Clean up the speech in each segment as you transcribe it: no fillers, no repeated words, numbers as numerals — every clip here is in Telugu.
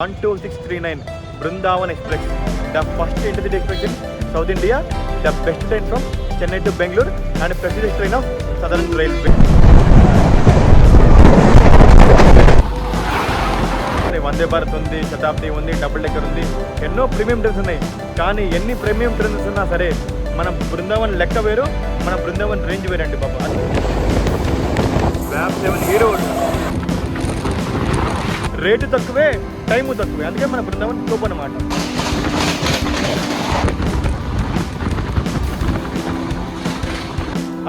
12639 Brindavan Express, the first intercity express in South India, the best train from Chennai to Bangalore and prestigious train of Southern Railway. Vande Bharat ఉంది, శతాబ్ది ఉంది, డబుల్ డెక్కర్ ఉంది, ఎన్నో ప్రీమియం ట్రైన్స్ ఉన్నాయి. కానీ ఎన్ని ప్రీమియం ట్రైన్స్ ఉన్నా సరే మన బృందావన్ లెక్క వేరు, మన బృందావన్ రేంజ్ వేరండి బాబా. వ్యాప్ 7 హీరో రేటు తక్కువే, టైము తక్కువే, అందుకే మన బృందావన్ టోప్ అన్నమాట.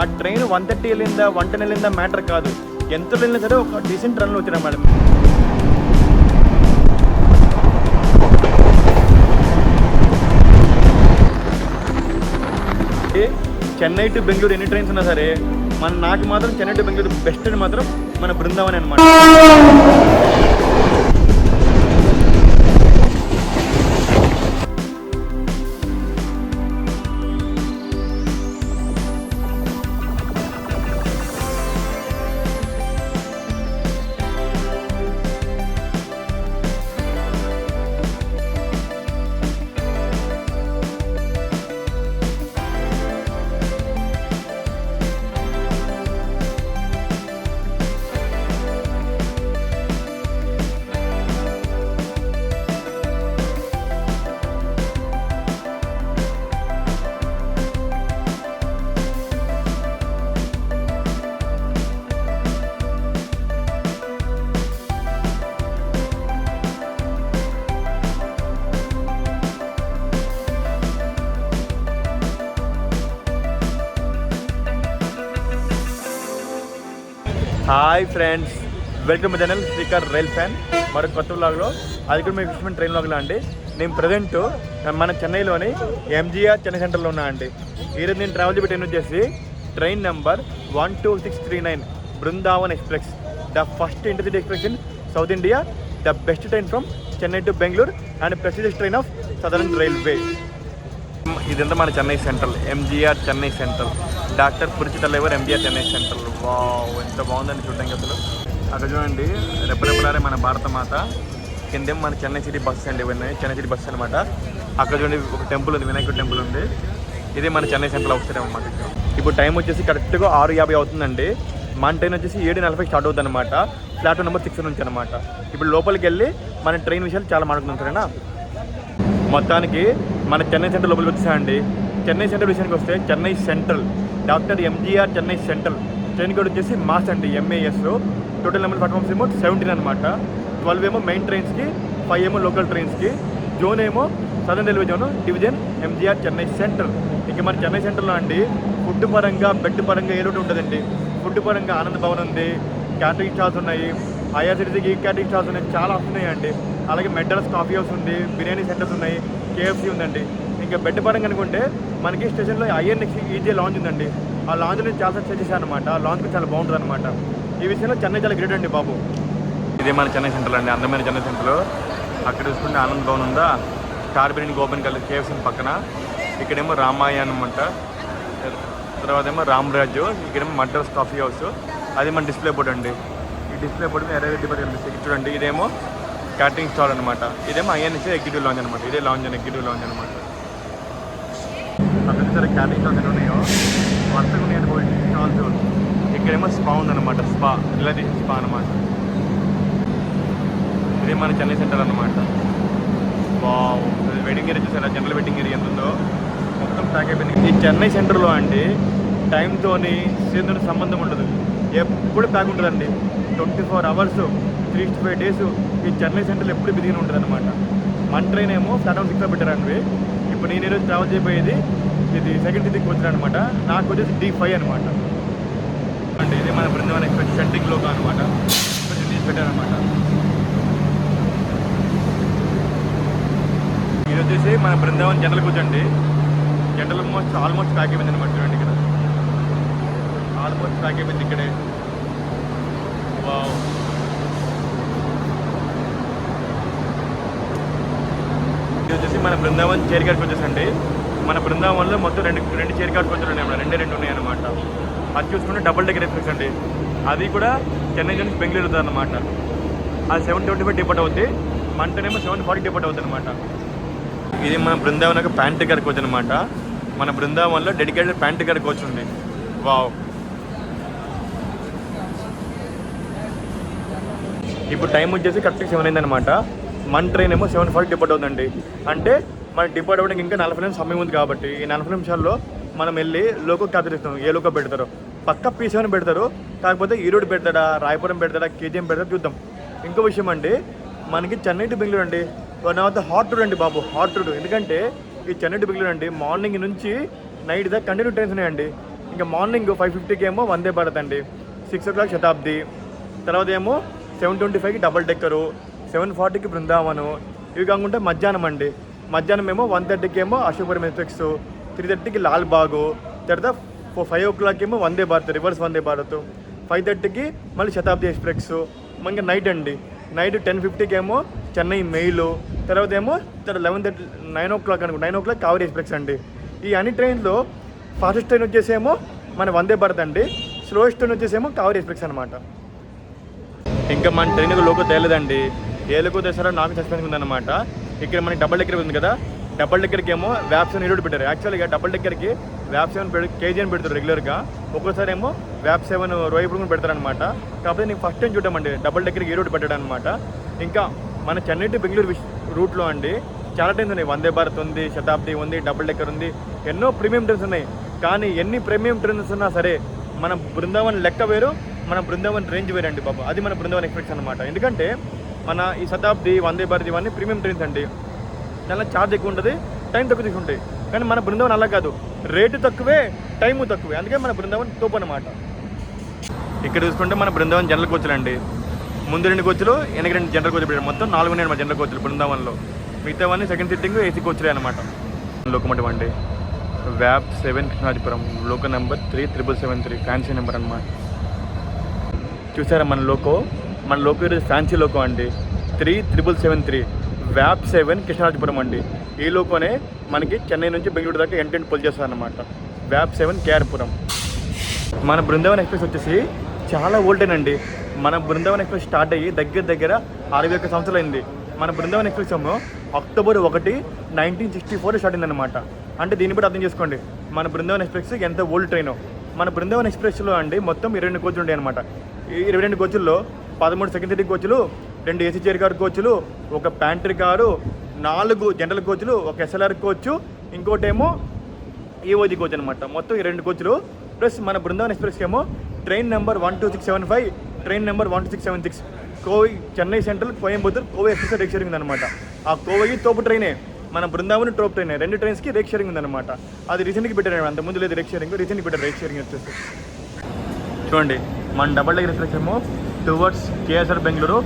ఆ ట్రైన్ 130 వెళ్ళిందా 110 వెళ్ళిందా మ్యాటర్ కాదు, ఎంత వెళ్ళినా సరే ఒక డీసెంట్ రన్లో వచ్చినా మేడం. చెన్నై టు బెంగళూరు ఎన్ని ట్రైన్స్ ఉన్నా సరే నాకు మాత్రం చెన్నై టు బెంగళూరు బెస్ట్ అని మాత్రం మన బృందావన్ అనమాట. Hi friends, welcome to channel Srikar rail fan. మరొక కొత్త వ్లాగ్లో, అది కూడా మీకు ఇష్టమైన ట్రైన్ వ్లాగ్లో అండి. నేను ప్రజెంట్ మన చెన్నైలోని ఎంజీఆర్ చెన్నై సెంటర్లో ఉన్నా అండి. ఈరోజు నేను ట్రావెల్ చేసే ట్రైన్ వచ్చేసి train number 12639 Brindavan express, the first intercity express in south India, the best train from Chennai to Bengaluru and prestigious train of southern railway. ఇదంతా మన Chennai central, MGR Chennai central, doctor Puratchi Thalaivar MGR Chennai central. Wow, ఎంత బాగుందని చూడడానికి అసలు. అక్కడ చూడండి, రెప్పరెప్పలారే మన భారత మాత, కిందేమో మన చెన్నై సిటీ బస్సెస్ అండి, ఇవన్నీ చెన్నై సిటీ బస్సెస్ అనమాట. అక్కడ చూడండి ఒక టెంపుల్ ఉంది, వినాయకుడు టెంపుల్ ఉంది. ఇదే మన చెన్నై సెంట్రల్ అవసరం అనమాట. ఇప్పుడు టైం వచ్చేసి కరెక్ట్గా 6:50 అవుతుందండి. మన ట్రైన్ వచ్చేసి 7:40 స్టార్ట్ అవుతుంది అనమాట, ప్లాట్ఫామ్ నెంబర్ 6 నుంచి అనమాట. ఇప్పుడు లోపలికి వెళ్ళి మన ట్రైన్ విషయాలు చాలా మాట్లాడుతున్నాం సరేనా. మొత్తానికి మన చెన్నై సెంట్రల్ లోపలికి వచ్చేసాయండి. చెన్నై సెంట్రల్ విషయానికి వస్తే Chennai central doctor MGR Chennai central train code వచ్చేసి మాస్ అండి, MAS. టోటల్ నెంబర్ ప్లాట్ఫామ్స్ ఏమో 17 అనమాట. 12 ఏమో మెయిన్ ట్రైన్స్కి, 5 ఏమో లోకల్ ట్రైన్స్కి. జోన్ ఏమో southern railway zone division MGR Chennai central. ఇక మన చెన్నై సెంట్రల్లో అండి ఫుడ్ పరంగా, బెడ్ పరంగా ఏ లోటు ఉంటుందండి. ఫుడ్ పరంగా ఆనంద్ భవన్ ఉంది, క్యాటరింగ్ స్టాల్స్ ఉన్నాయి, IRCTCకి క్యాటరింగ్ స్టాల్స్ ఉన్నాయి, చాలా వస్తున్నాయండి. అలాగే మెడ్రాస్ కాఫీ హౌస్ ఉంది, బిర్యానీ సెంటర్స్ ఉన్నాయి, KFC ఉందండి. ఇంకా బెడ్ పరంగా అనుకుంటే మనకి స్టేషన్లో INX EJ లాంజ్ ఉందండి. ఆ లాంజ్ నేను చాలా స్టే చేశాను అనమాట. ఆ లాంజ్ చాలా బాగుంటుంది అనమాట. ఈ విషయంలో చెన్నై చాలా గ్రేట్ అండి బాబు. ఇదే మన చెన్నై సెంట్రల్ అండి, అందమైన చెన్నై సెంటర్లో. అక్కడ చూసుకుంటే ఆనంద్ భవన్ ఉందా, స్టార్ బిర్యానీ గోపెన్ కలిసి KFC పక్కన. ఇక్కడేమో రామాయణం అంట, తర్వాత ఏమో రామరాజు, ఇక్కడేమో మద్రాస్ కాఫీ హౌస్. అది మన డిస్ప్లే బోర్డు అండి. ఈ డిస్ప్లే బోర్డు మీద 20 డిపార్ట్ కనిపిస్తుంది చూడండి. ఇదేమో క్యాటరింగ్ స్టాల్ అనమాట. ఇదేమో INX ఎగ్జిక్యూటివ్ లాంజ్ అనమాట. ఇదే లాంజ్ అని ఎగ్జిక్యూటివ్ లాంజ్ అనమాట. అక్కడ సరే క్యాటరింగ్ స్టాల్స్ ఎన్ని ఉన్నాయో వరుసగా ఉన్నాయండి స్టాల్స్. ఇక్కడేమో స్పా ఉందన్నమాట, స్పా రిలేటివ్ స్పా అనమాట. ఇదే మన చెన్నై సెంటర్ అనమాట. వావ్, వెయిటింగ్ ఏరియా చూసారా, జనరల్ వెయిటింగ్ ఏరియా ఎంత ఉందో మొత్తం ప్యాక్ అయిపోయింది. ఈ చెన్నై సెంటర్లో అండి టైంతోని సీజన్తో సంబంధం ఉండదు, ఎప్పుడు ప్యాక్ ఉంటుందండి. 24 అవర్స్ 365 డేస్ ఈ చెన్నై సెంటర్లో ఎప్పుడు బిజీగా ఉంటుంది అనమాట. మన ట్రైన్ ఏమో ప్లాట్ఫామ్ 6 పెట్టారండి. ఇప్పుడు నేను ఈరోజు ట్రావెల్ చేయబోయేది ఇది సెకండ్ సిటీకి వచ్చిన అనమాట. నాకు వచ్చేసి D5 అనమాట. అంటే ఇది మన బృందావన్ ఎక్స్ప్రెస్ సెంట్రింగ్ లోగా అనమాట, తీసి పెట్టారనమాట. ఇది వచ్చేసి మన బృందావన్ జనరల్ కూర్చోండి. జనరల్ ఆల్మోస్ట్ ప్యాక్ అయిపోయింది అనమాట. చూడండి ఇక్కడ ఆల్మోస్ట్ ప్యాక్ అయిపోయింది ఇక్కడే. వావ్, ఇది వచ్చేసి మన బృందావన్ చైర్ కార్డ్ వచ్చేసండి. మన బృందావన్లో మొత్తం రెండు చైర్ కార్డ్ కొంచెం ఉన్నాయి, రెండు ఉన్నాయన్నమాట. అది చూసుకుంటే డబుల్ డెక్కర్ ఎక్స్ప్రెస్ అండి. అది కూడా చెన్నై నుంచి బెంగళూరు అవుతుంది అన్నమాట. అది 7:25 డిపార్ట్ అవుతుంది. మన ట్రైన్ ఏమో 7:40 డిపార్ట్ అవుతుంది అనమాట. ఇది మన బృందావన్ యొక్క ప్యాంట్ టికెట్ కోచ్ అనమాట. మన బృందావన్లో డెడికేటెడ్ ప్యాంట్ టికెట్ కోచ్ ఉంది. వావ్. ఇప్పుడు టైం వచ్చేసి కరెక్ట్గా 7 అయింది అనమాట. మన ట్రైన్ ఏమో 7:40 డిపార్ట్ అవుతుందండి. అంటే మన డిపార్ట్ అవ్వడానికి ఇంకా 40 నిమిషం సమయం ఉంది కాబట్టి ఈ 40 నిమిషాల్లో మనం వెళ్ళి లోకో క్యాప్చర్ ఇస్తాం. ఏ లోకో పెడతారో పక్క P7 పెడతారు. కాకపోతే ఈరోడ్ పెడతాడా, రాయపురం పెడతాడా, KGM పెడతాడా చూద్దాం. ఇంకో విషయం అండి, మనకి చెన్నై టు బెంగళూరు అండి one of the hot route అండి బాబు, హాట్ రూట్. ఎందుకంటే ఈ చెన్నై టు బెంగళూరు అండి మార్నింగ్ నుంచి నైట్ దాకా కంటిన్యూ ట్రైన్స్ ఉన్నాయండి. ఇంకా మార్నింగ్ 5:50కి ఏమో వందే భారత్ అండి, 6 o'clock శతాబ్ది, తర్వాత ఏమో 7:25కి డబుల్ డెక్కరు, 7:40కి బృందావను. ఇవి కాకుండా మధ్యాహ్నం అండి, మధ్యాహ్నం ఏమో 1:30కి ఏమో అశోకపురం ఎక్స్ప్రెస్, 3:30కి లాల్బాగు, తర్వాత 5 o'clock ఏమో వందే భారత్ రివర్స్ వందే భారత్, 5:30కి మళ్ళీ శతాబ్ది ఎక్స్ప్రెస్. మనకి నైట్ అండి, నైట్ 10:50కి ఏమో చెన్నై మెయిలు, తర్వాత ఏమో 11:30 9 o'clock అనుకో 9 o'clock కావేరీ ఎక్స్ప్రెస్ అండి. ఈ అన్ని ట్రైన్లో ఫాస్టెస్ట్ ట్రైన్ వచ్చేసేమో మన వందే భారత్ అండి, స్లోయెస్ట్ ట్రైన్ వచ్చేసేమో కావేరీ ఎక్స్ప్రెస్ అనమాట. ఇంకా మన ట్రైన్ లోకో తేలేదండి, ఏ లోకో తెస్తారో నాకు సస్పెన్స్ ఉందన్నమాట. ఇక్కడ మనకి డబుల్ డెక్కర్ ఉంది కదా, డబుల్ డెక్కర్కి ఏమో వ్యాప్సెవెన్ ఈరోడ్ పెట్టారు. యాక్చువల్గా డబుల్ డెక్కర్కి వ్యాప్సెవెన్ KGM పెడతారు రెగ్యులర్గా, ఒక్కోసారి ఏమో వ్యాప్సెవెన్ రోయపురం కూడా పెడతారనమాట. కాకపోతే నేను ఫస్ట్ టైం చూడమండి డబుల్ డెక్కర్కి ఈరోడ్ పెట్టాడు అనమాట. ఇంకా మన చెన్నై టు బెంగళూరు రూట్లో అండి చాలా ట్రైన్స్ ఉన్నాయి. వందే భారత్ ఉంది, శతాబ్ది ఉంది, డబుల్ డెక్కర్ ఉంది, ఎన్నో ప్రీమియం ట్రైన్స్ ఉన్నాయి. కానీ ఎన్ని ప్రీమియం ట్రైన్స్ ఉన్నా సరే మన బృందావన్ లెక్క వేరు, మన బృందావన్ రేంజ్ వేరండి బాబు. అది మన బృందావన్ ఎక్స్ప్రెస్ అనమాట. ఎందుకంటే మన ఈ శతాబ్ది, వందే భారత్ ఇవన్నీ ప్రీమియం ట్రైన్స్ అండి, చాలా ఛార్జ్ ఎక్కువ ఉంటుంది, టైం తక్కువ తీసుకుంటాయి. కానీ మన బృందావన్ అలా కాదు, రేటు తక్కువే, టైము తక్కువే. అందుకే మన బృందావన్ తోపు అనమాట. ఇక్కడ చూసుకుంటే మన బృందావన్ జనరల్ కోచ్లు అండి, ముందు 2 కోచ్లు, వెనక 2 జనరల్ కోచ్లు పెట్టారు. మొత్తం 4 ఉన్నాయి మన జనరల్ కోచ్లు బృందావన్లో. మిగతావన్నీ సెకండ్ సిట్టింగ్ AC కోచ్లే అనమాట. లోకమోటివ్ అండి VAP7 Krishnarajapuram, loco number 3773, fancy number అనమాట. చూసారా మన లోకో ఈరోజు ఫ్యాన్సీ లోకో అండి, 3773 VAP7 కృష్ణాజిపురం అండి. ఈ లోకోనే మనకి చెన్నై నుంచి బెంగళూరు దాకా ఎండ్ పుల్ చేస్తారనమాట. VAP7 కేఆర్పురం. మన బృందావన్ ఎక్స్ప్రెస్ వచ్చేసి చాలా ఓల్డెన్ అండి. మన బృందావన్ ఎక్స్ప్రెస్ స్టార్ట్ అయ్యి దగ్గర 61 సంవత్సరాలు అయింది. మన బృందావన్ ఎక్స్ప్రెస్ ఏమో October 1, 1964 స్టార్ట్ అయిందనమాట. అంటే దీన్ని బట్టి అర్థం చేసుకోండి మన బృందావన్ ఎక్స్ప్రెస్ ఎంత ఓల్డ్ ట్రైనో. మన బృందావన్ ఎక్స్ప్రెస్లో అండి మొత్తం 22 కోచ్లు ఉంటాయి అనమాట. ఈ 22 కోచ్ల్లో 13 సెకండ్ సిట్టింగ్ కోచ్లు, 2 AC చైర్ కార్ కోచ్లు, 1 ప్యాంట్రీ కారు, 4 జనరల్ కోచ్లు, 1 SLR కోచ్, ఇంకోటేమో EOG కోచ్ అనమాట. మొత్తం 22 కోచ్లు. ప్లస్ మన బృందావన్ ఎక్స్ప్రెస్కి ఏమో train number 12675, train number 12676, Kovai Chennai central Coimbatore Kovai express rake sharing ఉందన్నమాట. ఆ కోవై తోపు ట్రైనే, మన బృందావన్ టోప్ ట్రైనే. 2 ట్రైన్స్కి రేక్ షేరింగ్ ఉందన్నమాట. అది రీసెంట్గా పెట్టారు, అంతకుముందు లేదు రేక్ షేరింగ్, రీసెంట్గా పెట్టారు రేక్ షేరింగ్ వచ్చేసి. చూడండి మన డబుల్ డెక్కర్ ఎక్స్ప్రెస్ ఏమో towards KSR Bengaluru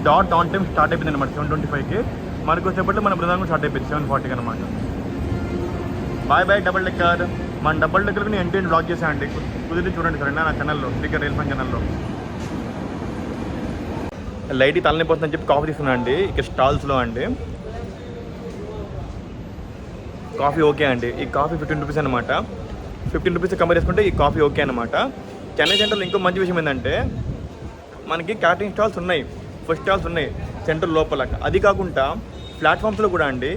dot on time start అయిపోయింది అనమాట 7:25కి. మనకు వచ్చేప్పట్లో మన బృందావన్ స్టార్ట్ అయిపోయింది 7:40కి అనమాట. Bye double decker. మన డబుల్ డెక్కర్కి నేను ఎంటైన్ బ్లాక్ చేశాను అండి, కుదిరి చూడండి సరేనా నా ఛానల్లో, స్పీకర్ రైల్ ఫన్ ఛానల్లో. లైట్ తలనిపోతుందని చెప్పి కాఫీ తీసుకున్నాను అండి ఇక్కడ స్టాల్స్లో అండి. కాఫీ ఓకే అండి, ఈ కాఫీ 15 రూపీస్ అనమాట. 15 రూపీస్ కంపేర్ చేసుకుంటే ఈ కాఫీ ఓకే అనమాట. చెన్నై సెంటర్లో ఇంకో మంచి విషయం ఏంటంటే మనకి క్యాటరింగ్ స్టాల్స్ ఉన్నాయి, ఫుడ్ స్టాల్స్ ఉన్నాయి సెంటర్ లోపల. అది కాకుండా ప్లాట్ఫామ్స్లో కూడా అండి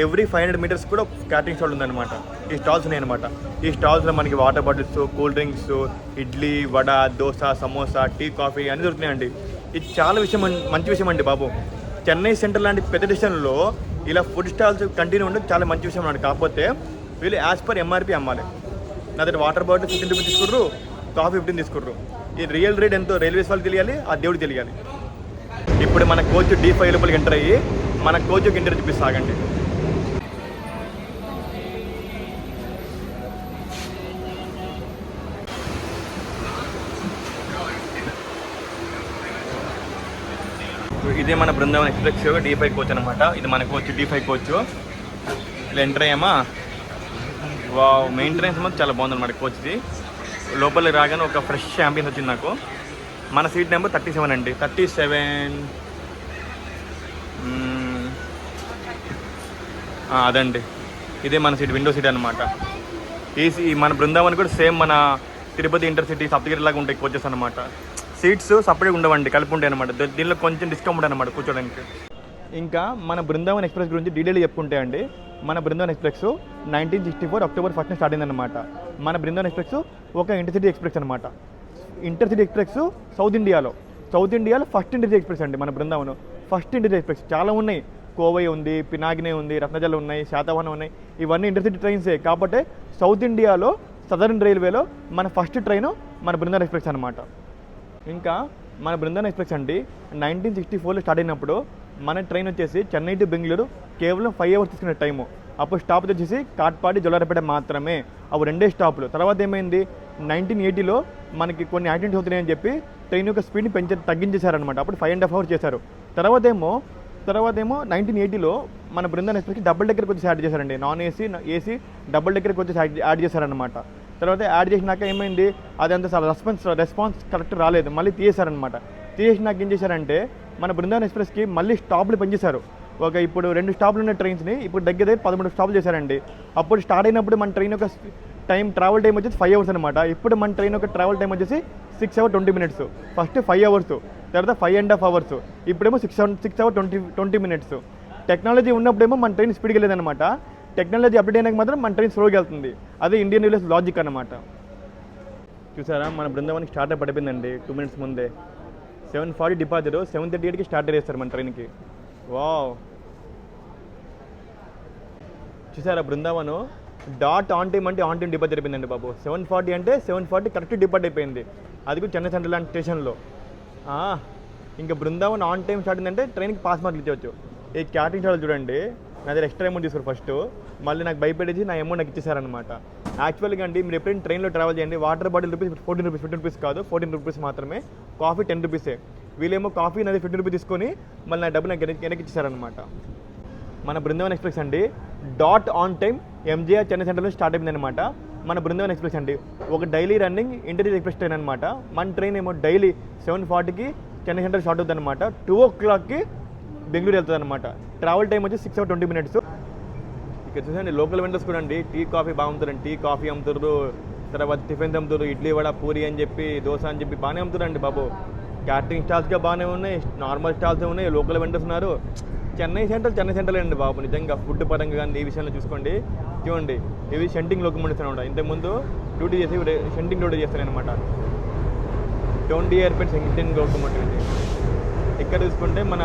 ఎవ్రీ 500 మీటర్స్ కూడా క్యాటరింగ్ స్టాల్ ఉందన్నమాట. ఈ స్టాల్స్ ఉన్నాయి అనమాట. ఈ స్టాల్స్లో మనకి water bottles, cool drinks, idli, vada, dosa, samosa, tea, coffee అన్నీ దొరుకుతున్నాయండి. ఇది చాలా మంచి విషయం అండి బాబు. చెన్నై సెంటర్ లాంటి పెద్ద డిస్టెన్స్లో ఇలా ఫుడ్ స్టాల్స్ కంటిన్యూ ఉండడం చాలా మంచి విషయం అండి. కాకపోతే వీళ్ళు యాజ్ పర్ MRP అమ్మాలి. నా దగ్గర వాటర్ బాటిల్ 15 రూపీస్ తీసుకుర్రు, కాఫీ 15 తీసుకుర్రు. ఈ రియల్ రేట్ ఎంతో రైల్వేస్ వాళ్ళకి తెలియాలి, ఆ దేవుడికి తెలియాలి. ఇప్పుడు మన కోచ్ D5 లోపలికి ఎంటర్ అయ్యి మన కోచ్కి ఎంటర్ చూపిస్తాగండి. ఇదే మన బృందావన్ ఎక్స్ప్రెస్ D5 కోచ్ అనమాట. ఇది మన కోచ్ D5 కోచ్. ఇలా ఎంటర్ అయ్యామా, మెయింటెనెన్స్ మొత్తం చాలా బాగుందన్నమాట కోచ్ది. లోపలికి రాగానే ఒక ఫ్రెష్ యాంబియన్స్ వచ్చింది నాకు. మన సీట్ నెంబర్ 37 అండి, 37 అదండి. ఇదే మన సీట్, విండో సీట్ అనమాట. ఈ మన బృందావన్ కూడా సేమ్ మన తిరుపతి ఇంటర్సిటీ సప్తగిరి లాగా ఉంటాయి కోచెస్ అనమాట. సీట్స్ సపరేట్గా ఉండవండి, కలిపి ఉంటాయి అనమాట. దీనిలో కొంచెం డిస్కౌంట్ అనమాట కూర్చోడానికి. ఇంకా మన బృందావన్ ఎక్స్ప్రెస్ గురించి డీటెయిల్ చెప్పుకుంటే అండి, మన బృందావన్ ఎక్స్ప్రెస్ 1964 అక్టోబర్ 1 స్టార్ట్ అయిందన్నమాట. మన బృందావన్ ఎక్స్ప్రెస్ ఒక ఇంటర్సిటీ ఎక్స్ప్రెస్ అనమాట. ఇంటర్సిటీ ఎక్స్ప్రెస్ సౌత్ ఇండియాలో ఫస్ట్ ఇంటర్సిటీ ఎక్స్ప్రెస్ అండి మన బృందావన్. ఫస్ట్ ఇంటర్సిటీ ఎక్స్ప్రెస్ చాలా ఉన్నాయి. కోవై ఉంది, పినాగిని ఉంది, రత్నజల్ ఉన్నాయి, శాతవాహనం ఉన్నాయి. ఇవన్నీ ఇంటర్సిటీ ట్రైన్సే. కాబట్టి సౌత్ ఇండియాలో సదరన్ రైల్వేలో మన ఫస్ట్ ట్రైన్ మన బృందావన్ ఎక్స్ప్రెస్ అనమాట. ఇంకా మన బృందావన్ ఎక్స్ప్రెస్ అండి 1964లో స్టార్ట్ అయినప్పుడు మన ట్రైన్ వచ్చేసి చెన్నై టు బెంగళూరు కేవలం 5 అవర్స్ తీసుకునే టైము. అప్పుడు స్టాప్ వచ్చేసి కాట్పాడి, జొల్లారపేట మాత్రమే. అవి 2 స్టాపులు. తర్వాత ఏమైంది, 1980లో మనకి కొన్ని యాక్సిడెంట్స్ అవుతున్నాయని చెప్పి ట్రైన్ యొక్క స్పీడ్ని తగ్గించేశారనమాట. అప్పుడు 5.5 అవర్స్ చేశారు. తర్వాత ఏమో 1980లో మన బృందావన్ ఎక్స్ప్రెస్కి డబుల్ డెక్కర్కి వచ్చేసి యాడ్ చేశారండి. నాన్ ఏసీ, ఏసీ డబుల్ డెక్కర్కి వచ్చేసి యాడ్ చేశారనమాట. తర్వాత యాడ్ చేసినాక ఏమైంది, అది అంత రెస్పాన్స్ కరెక్ట్ రాలేదు, మళ్ళీ తీసేశారనమాట. తీసేసినాక ఏం చేశారంటే మన బృందావన్ ఎక్స్ప్రెస్కి మళ్ళీ స్టాప్లు పెంచేశారు. ఇప్పుడు 2 స్టాప్లు ఉన్న ట్రైన్స్ని ఇప్పుడు దగ్గర 13 స్టాప్లు చేశారండి. అప్పుడు స్టార్ట్ అయినప్పుడు మన ట్రైన్ యొక్క ట్రావెల్ టైం వచ్చేసి 5 అవర్స్ అనమాట. ఇప్పుడు మన ట్రైన్ యొక్క ట్రావెల్ టైం వచ్చేసి 6 hours 20 minutes. ఫస్ట్ 5 అవర్స్, తర్వాత 5.5 అవర్స్, ఇప్పుడేమో 6 hours 20 minutes. టెక్నాలజీ ఉన్నప్పుడేమో మన ట్రైన్ స్పీడ్గా లేదనమాట. టెక్నాలజీ అప్డేట్ అయినాక మాత్రం మన ట్రైన్ స్లోగా వెళ్తుంది. అదే ఇండియన్ రైల్వేస్ లాజిక్ అనమాట. చూసారా, మన బృందావన్కి స్టార్ట్ పడిపోయిందండి 2 minutes ముందే. 7:40 డిపాజిట్, 7:38కి స్టార్ట్ చేస్తారు మన ట్రైన్కి. వావ్, చూసారా బృందావన్ డాట్ ఆన్ టైం అంటే ఆన్ టైం డిపార్ట్ అయిపోయిందండి బాబు. 7:40 అంటే 7:40 కరెక్ట్ డిపార్ట్ అయిపోయింది. అది కూడా చెన్నై సెంట్రల్ లాంటి స్టేషన్లో. ఇంకా బృందావన్ ఆన్ టైం స్టార్ట్ అయిందంటే ట్రైన్కి పాస్ మార్కులు ఇచ్చేవచ్చు. ఈ క్యాటరింగ్ స్టాల్ చూడండి, నా దగ్గర ఎక్స్ట్రా అమౌంట్ తీసుకోరు ఫస్ట్, మళ్ళీ నాకు భయపెట్టేసి నా అమౌంట్ నాకు ఇచ్చేసారనమాట. యాక్చువల్గా అండి మీరు ఎప్పుడైనా ట్రైన్లో ట్రావెల్ చేయండి, water bottle rupees 14 rupees, 15 rupees కాదు, 14 రూపీస్ మాత్రమే. కాఫీ 10 రూపీసే. వీళ్ళేమో కాఫీ నాది 15 రూపీస్ తీసుకొని మళ్ళీ నా డబ్బు నాకు వెనక్కి ఇచ్చేసారనమాట. మన బృందావన్ ఎక్స్ప్రెస్ అండి dot on time MGR Chennai సెంట్రల్లో స్టార్ట్ అయిందనమాట. మన బృందావన్ ఎక్స్ప్రెస్ అండి ఒక daily running intercity express train అనమాట. మన ట్రైన్ ఏమో డైలీ 7:40కి చెన్నై సెంట్రల్ స్టార్ట్ అవుతుంది అనమాట. 2 o'clockకి బెంగళూరు వెళ్తుంది అనమాట. ట్రావెల్ టైం వచ్చి 6 hours 20 minutes. ఇక్కడ చూసండి లోకల్ వెండర్స్ కూడా అండి టీ కాఫీ బాగుంటుందండి. టీ కాఫీ అమ్ముతారు, తర్వాత టిఫిన్స్ అమ్ముతారు, ఇడ్లీ వడ పూరి అని చెప్పి, దోశ అని చెప్పి బాగానే అమ్ముతారండి బాబు. క్యాటరింగ్ స్టాల్స్గా బాగానే ఉన్నాయి, నార్మల్ స్టాల్స్ ఉన్నాయి, లోకల్ వెండర్స్ ఉన్నారు. చెన్నై సెంట్రల్ అండి బాబు. నిజంగా ఫుడ్ పరంగా కానీ ఈ విషయంలో చూసుకోండి. చూడండి, ఇవి షెంటింగ్ లోకమోటివ్స్ అనమాట. ఇంతకుముందు డ్యూటీ చేసి షెంటింగ్ డ్యూటీ చేస్తాను అనమాట. 20 years షెంటింగ్ లోకమోటివ్ అండి. ఇక్కడ చూసుకుంటే మన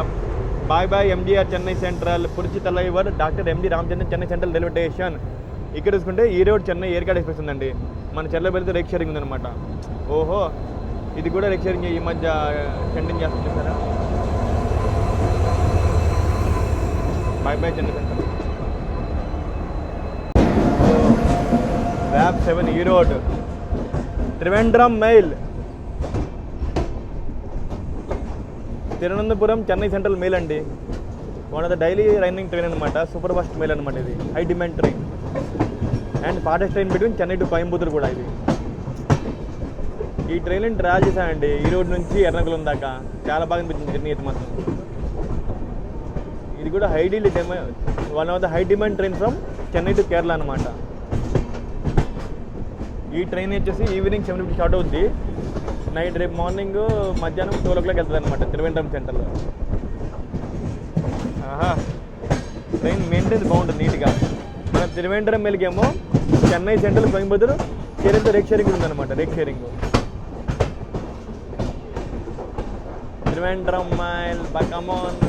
bye MGR Chennai central, Puratchi Thalaivar doctor MG Ramachandran Chennai central railway station. ఇక్కడ చూసుకుంటే ఈరోడ్ చెన్నై ఎయిర్కార్డ్ ఎక్స్ప్రెస్ ఉందండి. మన చెన్నై వెళ్తే రేక్ షేరింగ్ ఉందనమాట. ఓహో, ఇది కూడా రేక్ షేరింగ్ ఈ మధ్య షెంటింగ్ చేస్తుంది సార్. Bye Chennai central. వ్యాప్ 7 Erode Trivandrum mail, Thiruvananthapuram Chennai central mail అండి. One of the daily running train అనమాట. సూపర్ ఫాస్ట్ మెయిల్ అనమాట. ఇది high demand train and fastest train between Chennai to Coimbatore కూడా ఇది. ఈ ట్రైన్ ట్రావెల్ చేశానండి ఈరోడ్ నుంచి ఎర్నాకుళం దాకా. చాలా బాగా అనిపించింది జర్నీ అయితే మాత్రం. ఇది కూడా one of the high demand train from Chennai to Kerala అనమాట. ఈ ట్రైన్ వచ్చేసి ఈవినింగ్ 7:50 స్టార్ట్ అవుద్ది. నైట్ రేపు మార్నింగ్ మధ్యాహ్నం 12 o'clock వెళ్తుంది అనమాట త్రివేంద్రం సెంటర్లో. ట్రైన్ మెయింటెనెన్స్ బాగుంటుంది నీట్గా. మన త్రివేంద్రం మెల్కేమో చెన్నై సెంట్రల్ కోయంబత్తూర్ కేరళతో రేక్ షేరింగ్ ఉందన్నమాట. రేక్ షేరింగ్ త్రివేంద్రం మైల్ బకమోన్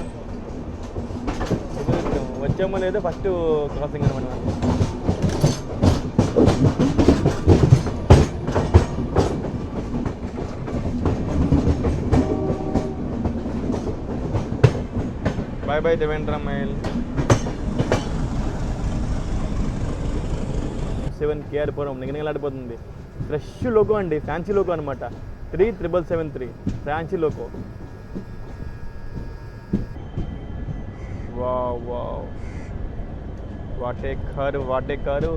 వచ్చేమో లేదో ఫస్ట్ క్రాసింగ్ అనమాట. Bye Trivandrum mail. 7 KR Puram నిగనిగలాడిపోతుంది. ఫ్రెష్ లోకో అండి, ఫ్యాన్సీ లోకో అనమాట. 37773 fancy loco. Wow what a car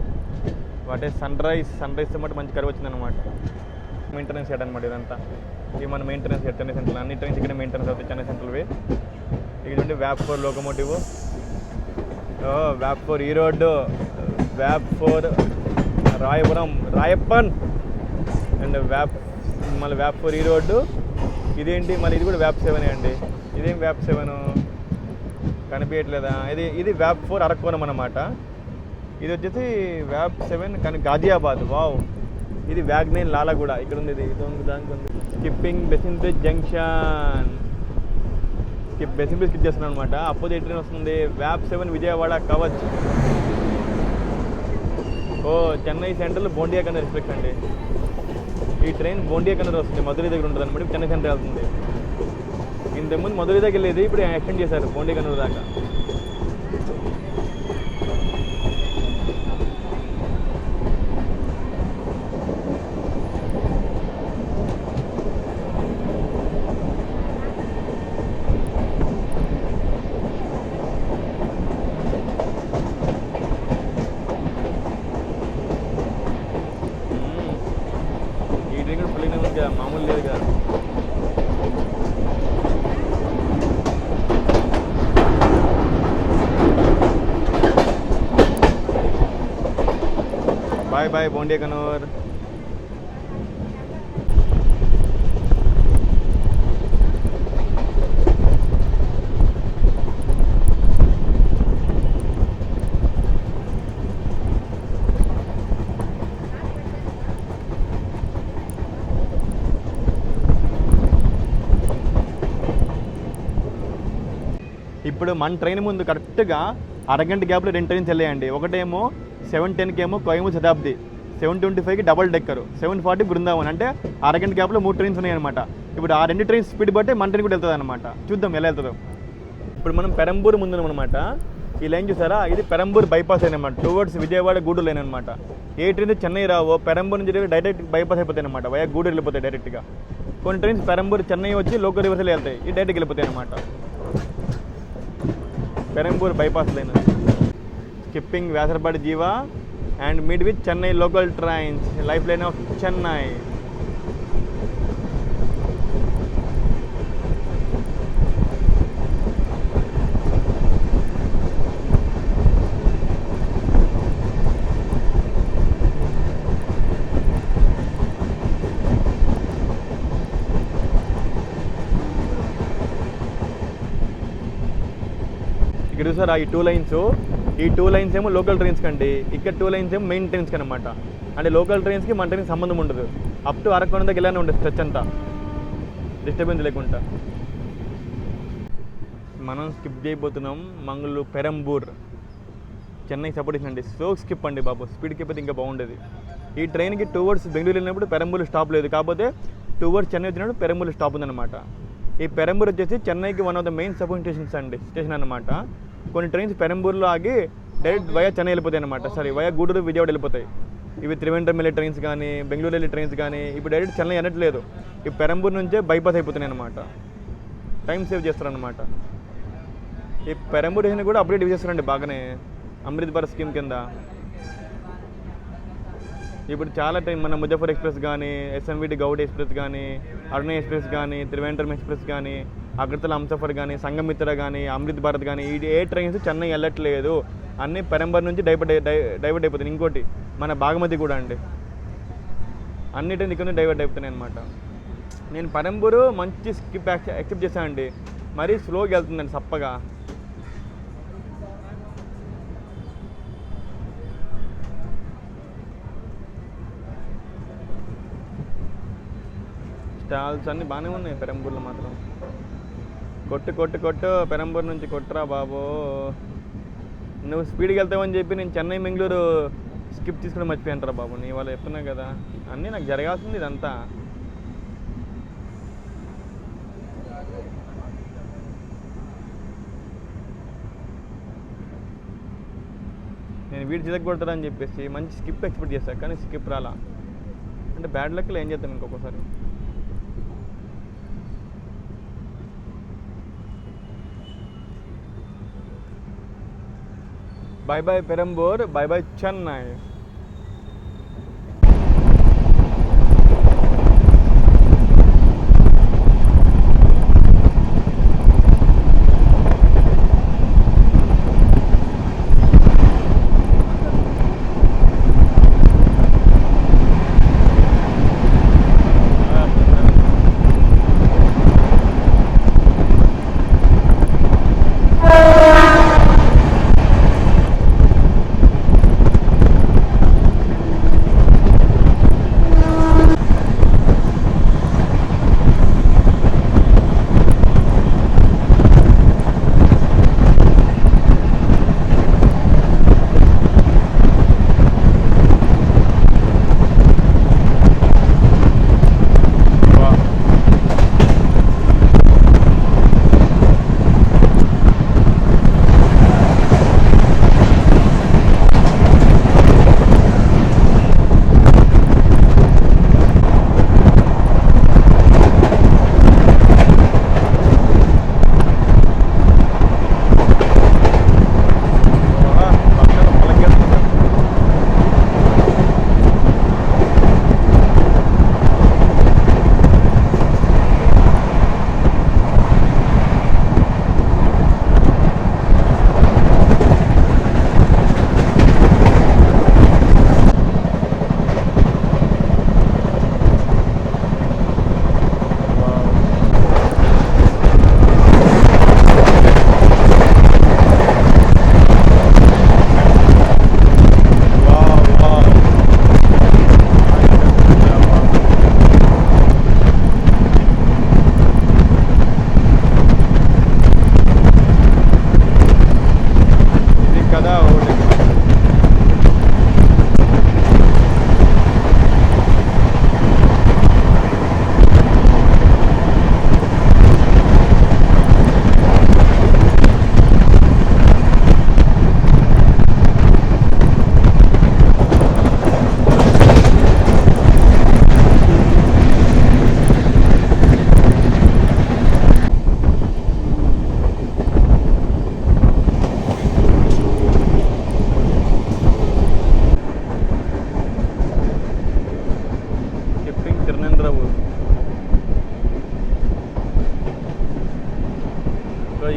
what a sunrise అన్నమాట. మంచి కరువు వచ్చిందనమాట. మెయింటెనెన్స్ చేయడం అనమాట ఇదంతా. ఇది మన మెయింటెనెన్స్ చెన్నై సెంట్రల్. అన్ని ట్రైన్స్ ఇక్కడ మెయింటెనెన్స్ అవుతాయి చెన్నై సెంట్రల్వి. ఇది వ్యాప్ 4 లోకమోటివ్, వ్యాప్ 4 ఈరోడ్, వ్యాప్ 4 రాయప్పన్ అండ్ మళ్ళీ వ్యాప్ 4 ఈరోడ్. ఇదేంటి మళ్ళీ ఇది కూడా వ్యాప్ 7 అండి. ఇదేం వ్యాప్ 7 కనిపించట్లేదా? ఇది వ్యాప్ 4 అరక్కోణం అనమాట. ఇది వచ్చేసి వ్యాప్ 7 కానీ గాజియాబాద్. వావ్, ఇది వ్యాగ్నైన్ లాలగూడ. ఇక్కడ ఉంది, ఇది ఉంది, దానికి ఉంది. Skipping Basin Bridge junction. Basin Bridge skip చేస్తున్నాను అనమాట. అపోజిట్ ట్రైన్ వస్తుంది వ్యాప్ 7 విజయవాడ కవచ్. ఓ, చెన్నై సెంట్రల్ బోండియా కన్నర్ ఎక్స్ప్రెస్ అండి. ఈ ట్రైన్ బోండియా కన్నర్ వస్తుంది, మధురై దగ్గర ఉంటుంది అనమాట. చెన్నై సెంట్రల్ వెళ్తుంది. ఇంతకుముందు మధురై దగ్గర వెళ్ళేది, ఇప్పుడు ఎక్స్టెండ్ చేశారు బోండియా కన్నర్ దాకా. మామూలు లేదు కదా. బాయ్ బాయ్ బోండియా కన్నూర్. ఇప్పుడు మన ట్రైన్ ముందు కరెక్ట్గా అరగంట గ్యాప్లో 2 ట్రైన్స్ వెళ్ళాయండి. ఒకటేమో 7:10కి ఏమో కోయమూర్ శతాబ్ది, 7:25కి డబల్ డెక్కరు, 7:40 బృందావన్. అంటే అరగంట గ్యాప్లో 3 ట్రైన్స్ ఉన్నాయన్నమాట. ఇప్పుడు ఆ 2 ట్రైన్స్ స్పీడ్ బట్టి మన ట్రైన్ కూడా వెళ్తుంది అనమాట. చూద్దాం ఎలా వెళ్తుందో. ఇప్పుడు మనం పెరంబూర్ ముందున్నాం అనమాట. ఈ లైన్ చూసారా, ఇది పెరంబూర్ బైపాస్ లైన్ అనమాట. టువర్డ్స్ విజయవాడ గూడూరు లైన్ అనమాట. ఏ ట్రైన్ చెన్నై రావో పెరంబూర్ నుంచి డైరెక్ట్ బైపాస్ అయిపోతాయి అనమాట. వయా గూడూరు వెళ్ళిపోతాయి డైరెక్ట్గా. కొన్ని ట్రైన్స్ పెరంబూర్ చెన్నై వచ్చి లోకల్ రివర్సల్ వెళ్తాయి, ఈ డైరెక్ట్కి వెళ్ళిపోతాయి అనమాట. Perambur bypass line. Skipping Vyasarpadi Jeeva and meet with Chennai local trains, lifeline of Chennai. ఇక్కడ చూసారా ఈ 2 లైన్స్, ఈ 2 లైన్స్ ఏమో లోకల్ ట్రైన్స్ కండి, ఇక్కడ 2 లైన్స్ ఏమో మెయిన్ ట్రైన్స్కి అనమాట. అంటే లోకల్ ట్రైన్స్కి మన ట్రైన్కి సంబంధం ఉండదు. అప్ టు అరకొండ దగ్గర ఇలానే ఉండదు స్ట్రెచ్ అంతా, డిస్టర్బెన్స్ లేకుండా. మనం స్కిప్ చేయబోతున్నాం మంగళూరు పెరంబూర్. చెన్నై సపోర్టేషన్ అండి. సో స్కిప్ అండి బాబు, స్పీడ్కి అయిపోతే ఇంకా బాగుండేది. ఈ ట్రైన్కి టువర్డ్స్ బెంగళూరు వెళ్ళినప్పుడు పెరంబూర్ స్టాప్ లేదు, కాకపోతే టువర్డ్స్ చెన్నై వచ్చినప్పుడు పెరంబూర్ స్టాప్ ఉందన్నమాట. ఈ పెరంబూర్ వచ్చేసి చెన్నైకి one of the main supporting station అనమాట. కొన్ని ట్రైన్స్ పెరంబూర్లో ఆగి డైరెక్ట్ వయా చెన్నై వెళ్ళిపోతాయి అనమాట. సారీ, వయా గూడూరు విజయవాడ వెళ్ళిపోతాయి. ఇవి త్రివేంద్రం వెళ్ళే ట్రైన్స్ కానీ బెంగళూరు వెళ్ళే ట్రైన్స్ కానీ ఇప్పుడు డైరెక్ట్ చెన్నై అనట్లేదు, ఈ పెరంబూర్ నుంచే బైపాస్ అయిపోతున్నాయి అనమాట. టైం సేవ్ చేస్తారనమాట. ఈ పెరంబూర్ స్టేషన్ కూడా అప్డేట్ చేస్తారండి బాగానే, అమృత్ భారత్ స్కీమ్ కింద. ఇప్పుడు చాలా టైం మన ముజఫర్ ఎక్స్ప్రెస్ కానీ, ఎస్ఎంవిటి గౌడ్ ఎక్స్ప్రెస్ కానీ, అరుణ ఎక్స్ప్రెస్ కానీ, త్రివేంద్రం ఎక్స్ప్రెస్ కానీ, అగ్రతల హంసఫర్ కానీ, సంగమిత్ర కానీ, అమృత్ భారత్ కానీ, ఈ ఏ ట్రైన్స్ చెన్నై వెళ్ళట్లేదు, అన్నీ పెరంబూర్ నుంచి డైవర్ట్ అయిపోతుంది. ఇంకోటి మన బాగమతి కూడా అండి, అన్ని ట్రైన్స్ ఇక్కడ నుంచి డైవర్ట్ అయిపోతున్నాయి అనమాట. నేను పెరంబూరు మంచి స్కిప్ యాక్సెప్ట్ చేశానండి, మరీ స్లోగా వెళ్తుందండి సప్పగా. స్టాల్స్ అన్నీ బాగానే ఉన్నాయి పెరంబూర్లో మాత్రం. కొట్టు పెరంబూర్ నుంచి కొట్టురా బాబు. నువ్వు స్పీడ్కి వెళ్తావని చెప్పి నేను చెన్నై బెంగళూరు స్కిప్ తీసుకుని మర్చిపోయింటారా బాబు. నీ వాళ్ళు చెప్తున్నా కదా, అన్నీ నాకు జరగాల్సింది ఇదంతా. నేను వీడి చితగొడతాడని చెప్పేసి మంచి స్కిప్ ఎక్స్పెక్ట్ చేస్తాను, కానీ స్కిప్ రాలా. అంటే బ్యాడ్ లక్లో ఏం చేస్తాను ఇంకొకసారి. Bye bye Perambur, bye bye Chennai.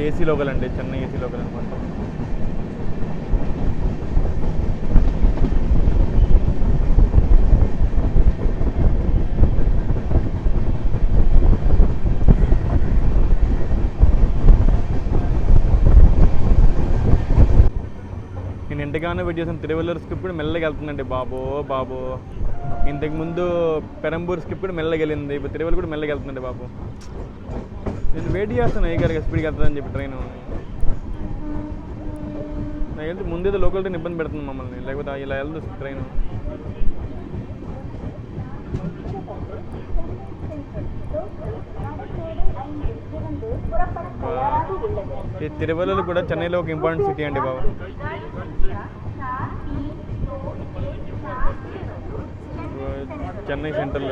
AC local అండి, చెన్నై ఏసీ లోకల్ అనమాట. నేను ఇంటిగానే వెయిట్ చేసిన తిరువల్లూరు స్కిప్ కూడా మెల్లగా వెళ్తుందండి బాబు. ఇంతకుముందు పెరంబూర్ స్కిప్ కూడా మెల్లగా వెళ్ళింది, ఇప్పుడు తిరువల్లూరు కూడా మెల్లగా వెళ్తుందండి బాబు. నేను వెయిట్ చేస్తాను ఏగారిగా స్పీడ్కి వెళ్తుందని చెప్పి ట్రైన్. నాకు వెళ్తే ముందేదో లోకల్ ట్రైన్ ఇబ్బంది పెడుతుంది మమ్మల్ని, లేకపోతే ఇలా వెళ్తుంది ట్రైన్. ఈ తిరువల్లూరు కూడా చెన్నైలో ఒక ఇంపార్టెంట్ సిటీ అండి బాబు. చెన్నై సెంట్రల్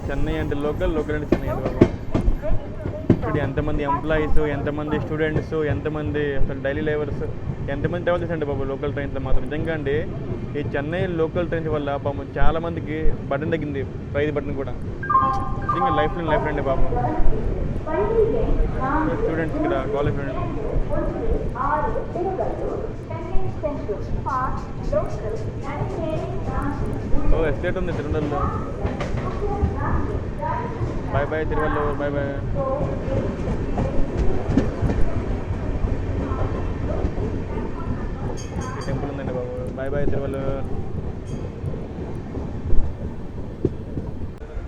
చెన్నై అంటే లోకల్ అంటే చెన్నై అంటే బాబు. ఇప్పుడు ఎంతమంది ఎంప్లాయీస్, ఎంతమంది స్టూడెంట్స్, ఎంతమంది అసలు డైలీ లేబర్స్, ఎంతమంది ట్రావెల్ చేసండి బాబు లోకల్ ట్రైన్స్లో మాత్రం. నిజంగా అండి ఈ చెన్నై లోకల్ ట్రైన్స్ వల్ల పాపం చాలా మందికి బటన్ తగ్గింది, ప్రైజ్ బటన్ కూడా. నిజంగా లైఫ్ అండి బాబు. స్టూడెంట్స్ ఇక్కడ కాలేజ్ స్టూడెంట్స్. ఎస్టేట్ ఉంది తిరువల్లూరులో. Bye Tiruvallur, bye. టెంపుల్ ఉందండి బాబు. బాయ్ తిరువల్లూరు.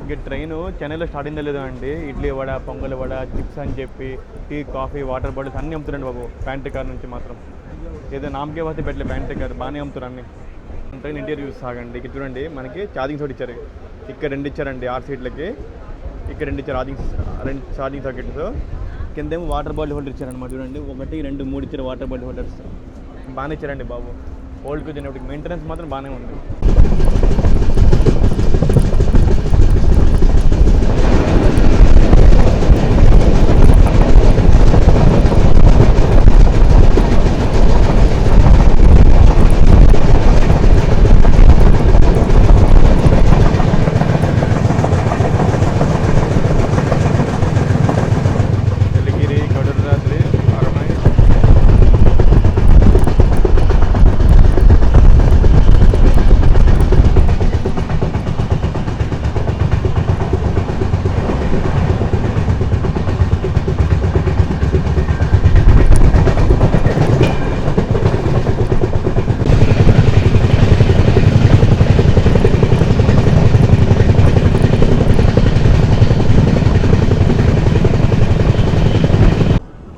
ఇక ట్రైన్ చెన్నైలో స్టార్ట్ అయిందో లేదో అండి. ఇడ్లీ వడ, పొంగల్ వడ, చిప్స్ అని చెప్పి టీ, కాఫీ, వాటర్ బాటిల్స్ అన్నీ అమ్ముతున్నాండి బాబు. ప్యాంట్రీ కార్ నుంచి మాత్రం ఏదో నామకే వస్తే పెట్టలే, ప్యాంట్రీ కార్ బాగానే అమ్ముతున్నారు అన్నీ. ట్రైన్ ఇంటీరియర్ చూసి సాగండి. ఇక్కడ చూడండి మనకి ఛార్జింగ్ సోట్ ఇచ్చారు. ఇక్కడ 2 ఇచ్చారండి 6 సీట్లకి. ఇక్కడ 2 ఇచ్చారు రెండు ఛార్జింగ్ సాకెట్స్. కిందేమో వాటర్ బాటిల్ హోల్డర్ ఇచ్చారనమాట. చూడండి 1, 2, 3 ఇచ్చారు వాటర్ బాటిల్ హోల్డర్స్. బాగానే ఇచ్చారండి బాబు. ఓల్డ్ కూర్చున్నప్పటికి మెయింటెనెన్స్ మాత్రం బాగానే ఉంది.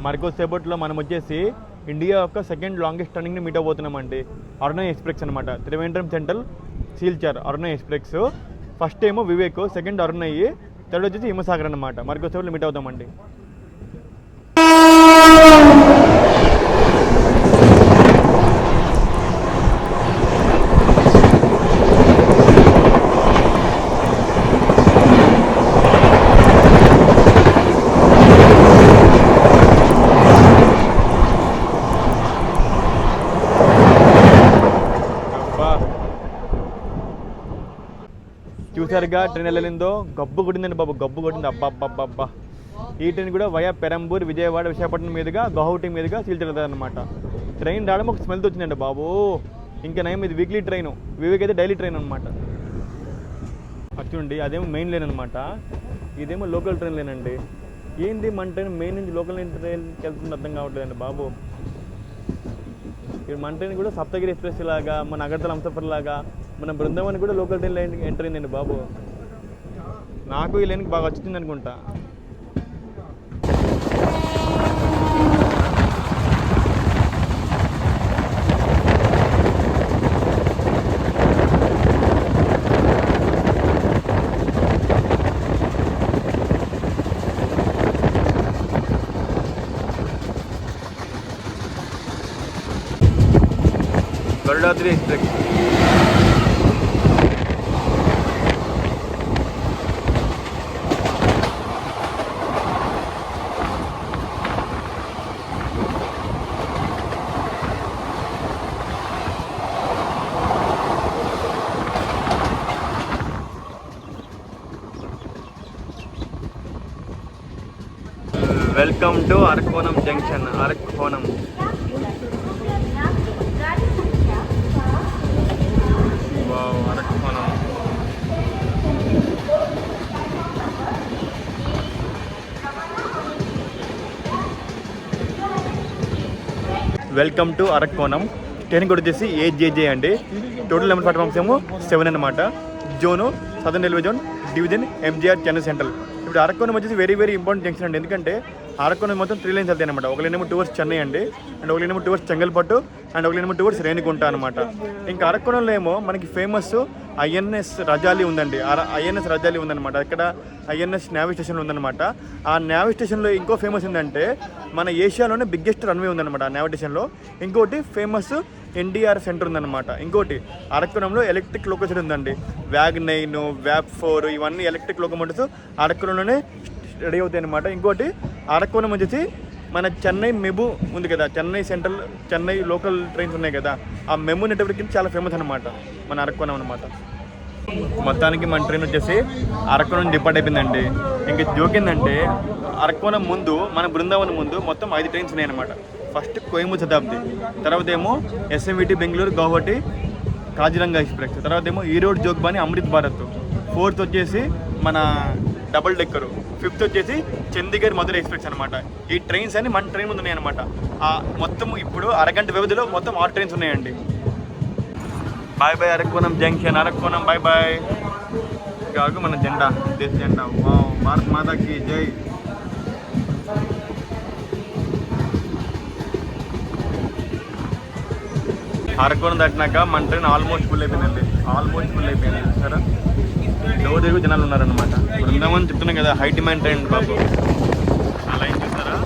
మరికొద్దిసేపట్లో మనం వచ్చేసి ఇండియా యొక్క సెకండ్ లాంగెస్ట్ టర్నింగ్ని మీట్ అవబోతున్నామండి. అరుణ ఎక్స్ప్రెస్ అనమాట. త్రివేంద్రం సెంట్రల్ సిల్చార్ అరుణ ఎక్స్ప్రెస్. ఫస్ట్ ఏమో వివేక్, సెకండ్ అరుణయ్యి, థర్డ్ వచ్చేసి హిమసాగర్ అనమాట. మరికొద్దిసేపట్లో మీట్ అవుతామండి. చూసారుగా ట్రైన్ వెళ్ళిందో గబ్బు కొట్టిందండి బాబు, గబ్బు కొట్టింది. అబ్బా. ఈ ట్రైన్ కూడా వయా పెరంబూర్, విజయవాడ, విశాఖపట్నం మీదుగా గౌహటి మీదుగా సీల్చెల్లుతుంది అనమాట. ట్రైన్ రావడం ఒక స్మెల్ వచ్చిందండి బాబు. ఇంకా నయం ఇది వీక్లీ ట్రైన్, వివేక్ అయితే డైలీ ట్రైన్ అనమాట. చూడండి అదేమో మెయిన్ లైన్ అనమాట, ఇదేమో లోకల్ ట్రైన్ లేనండి. ఏంది మన ట్రైన్ మెయిన్ నుంచి లోకల్ ట్రైన్కి వెళ్తుంది అర్థం కావట్లేదండి బాబు. మన ట్రైన్ కూడా సప్తగిరి ఎక్స్ప్రెస్ లాగా, మన అగర్తల హంసఫర్ లాగా, మన బృందావన్ కూడా లోకల్ ట్రైన్ లైన్ ఎంటర్ అయిందండి బాబు. నాకు ఈ లైన్కి బాగా వచ్చింది అనుకుంటా. Garudadri express. Welcome to Arakkonam junction. Arakkonam Arakkonam. Welcome to Arakkonam. Train కూడా వచ్చేసి ఏజేజే అండి. టోటల్ నెంబర్ ప్లాట్ఫామ్స్ ఏమో 7 అనమాట. Zone southern railway zone, division, MGR, Chennai central. ఇప్పుడు అరకోణం వచ్చేసి వెరీ వెరీ ఇంపార్టెంట్ జంక్షన్ అండి. ఎందుకంటే అరకోణం మొత్తం 3 లైన్స్ వెళ్తాయి అనమాట. ఒక లైన్ ఏమో టువర్డ్స్ చెన్నై అండి, అండ్ ఒక లైన్ ఏమో టువర్డ్స్ చెంగల్పట్టు, అండ్ ఒక లైన్ ఏమో టువర్డ్స్ రేణిగుంట అనమాట. ఇంకా అరకోణంలో ఏమో మనకి ఫేమస్ ఐఎన్ఎస్ రజాలి ఉందండి. ఐఎన్ఎస్ రజాలి ఉందన్నమాట. ఇక్కడ ఐఎన్ఎస్ నేవీ స్టేషన్ ఉందన్నమాట. ఆ నేవీ స్టేషన్లో ఇంకో ఫేమస్ ఏంటంటే మన ఏషియాలోనే బిగ్గెస్ట్ రన్వే ఉందన్నమాట ఆ నేవీ స్టేషన్లో. ఇంకోటి ఫేమస్ ఎన్డీఆర్ సెంటర్ ఉందన్నమాట. ఇంకోటి అరకోణంలో ఎలక్ట్రిక్ లోకోమోటివ్ ఉందండి. WAG9, WAG4 ఇవన్నీ ఎలక్ట్రిక్ లోకోమోటివ్స్ అరకోణంలోనే రెడీ అవుతాయి అనమాట. ఇంకోటి అరకోణం వచ్చేసి మన చెన్నై మెము ఉంది కదా, Chennai central, Chennai local trains ఉన్నాయి కదా, ఆ మెము నెట్వర్క్ చాలా ఫేమస్ అనమాట మన అరకోణం అనమాట. మొత్తానికి మన ట్రైన్ వచ్చేసి అరకోణం డిపార్ట్ అయిపోయిందండి. ఇంక జోకిందంటే అరకోణం ముందు మన బృందావనం ముందు మొత్తం 5 ట్రైన్స్ ఉన్నాయి అనమాట. ఫస్ట్ కోయంబత్తూర్ శతాబ్ది, తర్వాత ఏమో SMVT బెంగళూరు గౌహటి కాజిరంగా ఎక్స్ప్రెస్, తర్వాత ఏమో ఈరోడ్ జోగ్బాని అమృత్ భారత్, 4th వచ్చేసి మన డబుల్ డెక్కరు, 5th వచ్చేసి చండీగఢ్ మధుర ఎక్స్ప్రెస్ అనమాట. ఈ ట్రైన్స్ అన్ని మన ట్రైన్ ముందు ఉన్నాయన్నమాట. మొత్తం ఇప్పుడు అరగంట వ్యవధిలో మొత్తం 6 ట్రైన్స్ ఉన్నాయండి. Bye bye Arakkonam junction. Arakkonam bye bye. కాకు మన జెండా, దేశ జెండా. వావ్, భారత్ మాతాకి జై. అరకోణం దాటినాక మన ట్రైన్ ఆల్మోస్ట్ ఫుల్ అయిపోయిందండి. ఆల్మోస్ట్ ఫుల్ అయిపోయింది సరే. డోర్ దగ్గర జనాలు ఉన్నారనమాట. బృందావనం చెప్తున్నాం కదా, హై డిమాండ్ ట్రైన్ బాబు. ఆ లైన్ చూస్తారా,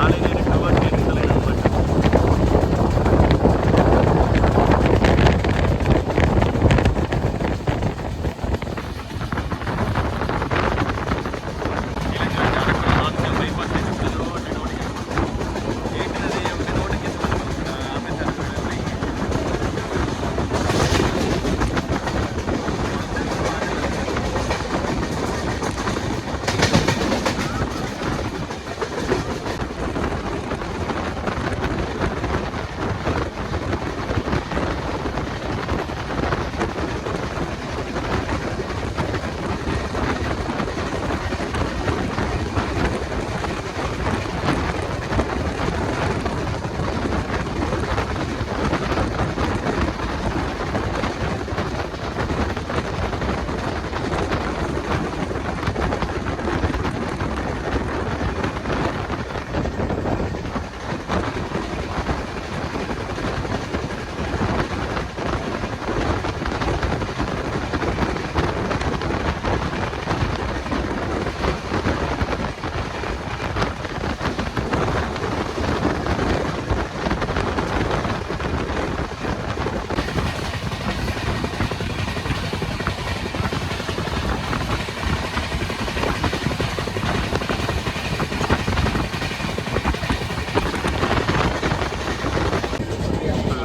ఆ లైన్ అనమాట.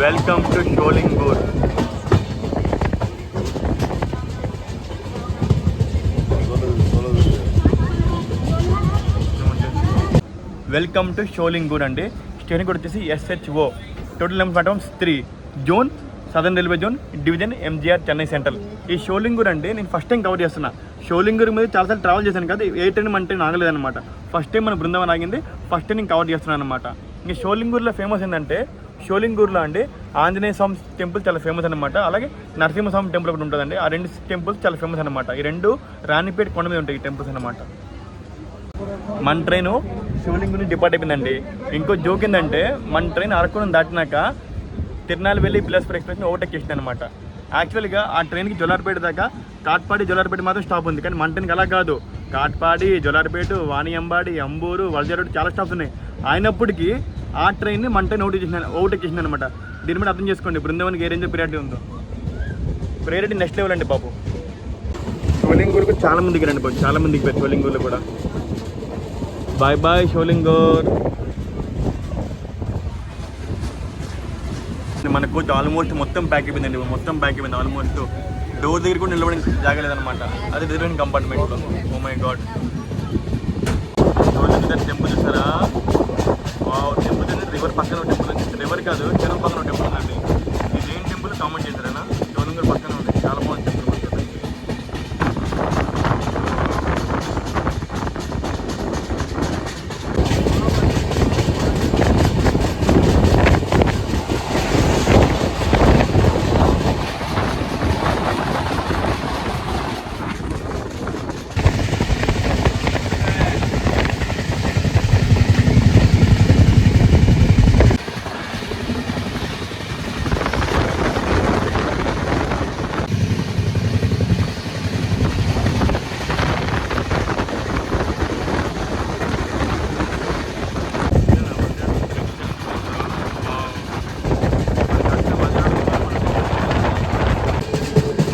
Welcome to Sholinghur. Welcome to Sholinghur అండి. స్టేషన్ కూడా వచ్చేసి SHO. Total number platforms 3. Zone southern railway zone, division, MGR, Chennai central. ఈ షోలింగూర్ అంటే నేను ఫస్ట్ టైం కవర్ చేస్తున్నా. షోలింగూర్ మీద చాలాసార్లు ట్రావెల్ చేశాను కదా, ఏ ట్రైన్ మన ట్రైన్ ఆగలేదన్నమాట. ఫస్ట్ టైం మన బృందావనం ఆగింది, ఫస్ట్ టైం నేను కవర్ చేస్తున్నాను అనమాట. ఇంక షోలింగూర్లో ఫేమస్ ఏంటంటే, షోలింగూర్లో అండి ఆంజనేయ స్వామి టెంపుల్ చాలా ఫేమస్ అనమాట. అలాగే నరసింహస్వామి టెంపుల్ ఒకటి ఉంటుందండి. ఆ 2 టెంపుల్స్ చాలా ఫేమస్ అనమాట. ఈ 2 రాణిపేట కొండ మీద ఉంటాయి ఈ టెంపుల్స్ అనమాట. మన ట్రైన్ షోలింగూర్ నుంచి డిపార్ట్ అయిపోయిందండి. ఇంకో జోక్ ఏంటంటే, మన ట్రైన్ అరకోణం దాటినాక తిరునాల్వేలి బిలాస్పూర్ ఎక్స్ప్రెస్ని ఓవర్టేక్ చేసింది అనమాట. యాక్చువల్గా ఆ ట్రైన్కి జొలార్పేట దాకా, కాట్పాడి జొలార్పేట మాత్రం స్టాప్ ఉంది. కానీ మన ట్రైన్కి అలా కాదు, కాట్పాడి, జొలార్పేట, వాణియంబాడి, అంబూరు, వలజాడు చాలా స్టాప్స్ ఉన్నాయి. అయినప్పటికీ ఆ ట్రైన్ని మన ట్రైన్ ఓవర్టేక్ చేసింది అనమాట. దీని మీద అర్థం చేసుకోండి బృందావనికి ఏ రేంజ్ ప్రియారిటీ ఉందో. ప్రియారిటీ నెక్స్ట్ లెవెల్ అండి బాబు. షోలింగూర్కు చాలా మంది దిగారండి బాబు, చాలా మంది దిగారు షోలింగూర్లో కూడా. Bye bye Sholinghur. మన కోచ్ ఆల్మోస్ట్ మొత్తం ప్యాక్ అయిపోయిందండి, మొత్తం ప్యాక్ అయిపోయింది ఆల్మోస్ట్. డోర్ దగ్గర కూడా నిలబడి జాగలేదన్నమాట. అది రిజర్వేషన్ కంపార్ట్మెంట్లో. Oh my god. గారి టెంపుల్ చూసారా? టెంపుల్ రివర్ పక్కన టెంపుల్ ఉంది. రివర్ కాదు, చెరువు పక్కన టెంపుల్ ఉందండి. ఇది ఏం టెంపుల్ కామెంట్ చేశారనా? శివలింగం పక్కన ఉంది. చాలా బాగుంది టెంపుల్.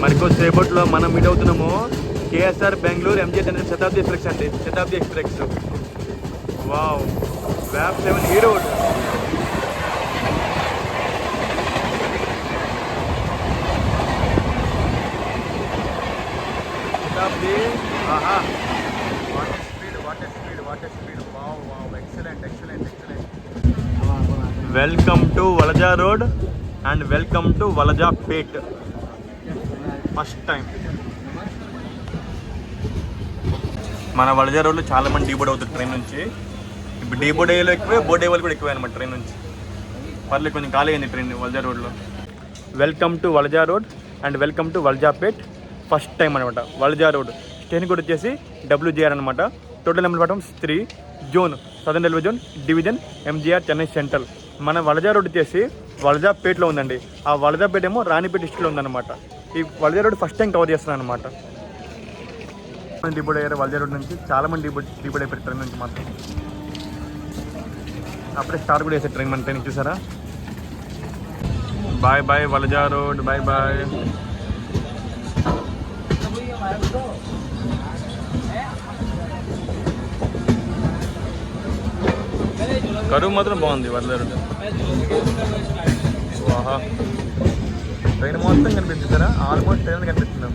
మరికొద్దిసేపట్లో మనం మీట్ అవుతున్నాము కేఎస్ఆర్ బెంగళూరు ఎంజీ శతాబ్ది ఎక్స్ప్రెస్ అండి. శతాబ్ది ఎక్స్ప్రెస్. వావ్, వ్యాప్ 7 ఈ రోడ్. శతాబ్ది. ఆహా, what a speed, what a speed, what a speed. Wow wow, excellent excellent excellent. Welcome to Walajah road and welcome to Walajapet. First time మన వలజా రోడ్లో చాలా మంది డీబోర్డ్ అవుతుంది ట్రైన్ నుంచి. ఇప్పుడు డీబోర్డ్ అయ్యేలో ఎక్కువే, బోర్డ్ అయ్యే వాళ్ళు కూడా ఎక్కువే అనమాట ట్రైన్ నుంచి. పర్లేదు, కొంచెం ఖాళీ అయింది ట్రైన్ వలజా రోడ్లో. Welcome to Walajah road and welcome to Walajapet. First time అనమాట వలజా రోడ్. స్టేషన్ కూడా వచ్చేసి WJR అనమాట. టోటల్ నెంబర్ పట్టం 3 zone, southern railway zone, division, MGR Chennai central. మన వలజా రోడ్ వచ్చేసి వలజాపేట్లో ఉందండి. ఆ వలజాపేట ఏమో రాణిపేట డిస్ట్రిక్ట్లో ఉందన్నమాట. ఈ వలజా రోడ్ ఫస్ట్ టైం కవర్ చేస్తున్నాను అనమాట. డిబోర్డ్ అయ్యారు వలజా రోడ్ నుంచి. చాలా మంది డిబోర్డ్ అయిపోయారు ట్రైన్ నుంచి మాత్రం. అప్పుడే స్టార్ట్ కూడా చేశారు ట్రైన్. మన ట్రైన్ చూసారా? Bye bye Walajah road, bye bye. కరువు మాత్రం బాగుంది వలజా రోడ్. వాహా, ట్రైన్ మొత్తం కనిపిస్తుందా? ఆల్మోస్ట్ ట్రైన్ కనిపిస్తున్నాం.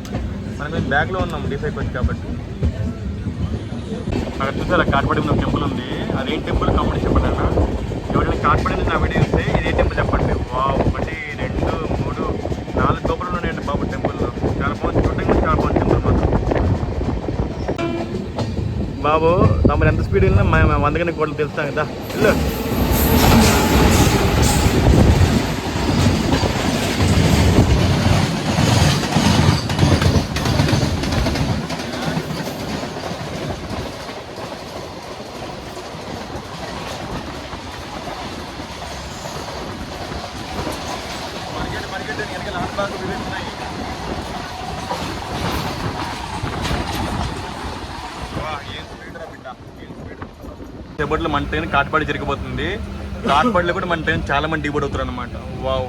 మనం మేము బ్యాగ్లో ఉన్నాం డిసైడ్ వచ్చి కాబట్టి. అక్కడ చూసారా కాట్పాడి ఉన్న టెంపుల్ ఉంది. అదేం టెంపుల్ కామెంట్ చెప్పండి అన్న. ఎవరైనా కాట్పాడి నా వీడియో చూస్తే ఇదే టెంపుల్ చెప్పండి. 1 2 3 4 గోపురాలు ఉన్నాయండి బాబు టెంపుల్లో. చాలా బాగుంది, చూడడానికి చాలా బాగుంది టెంపుల్ మాత్రం. బాబు తమరు ఎంత స్పీడ్ వెళ్ళినా 100 కోట్లు తెలుస్తాం కదా. వెళ్ళు. సేపట్లో మన ట్రైన్ కాట్పాడి జరిగిపోతుంది. కాట్పాడిలో కూడా మన ట్రైన్ చాలా మంది డీబోర్డ్ అవుతారు అనమాట. వావ్,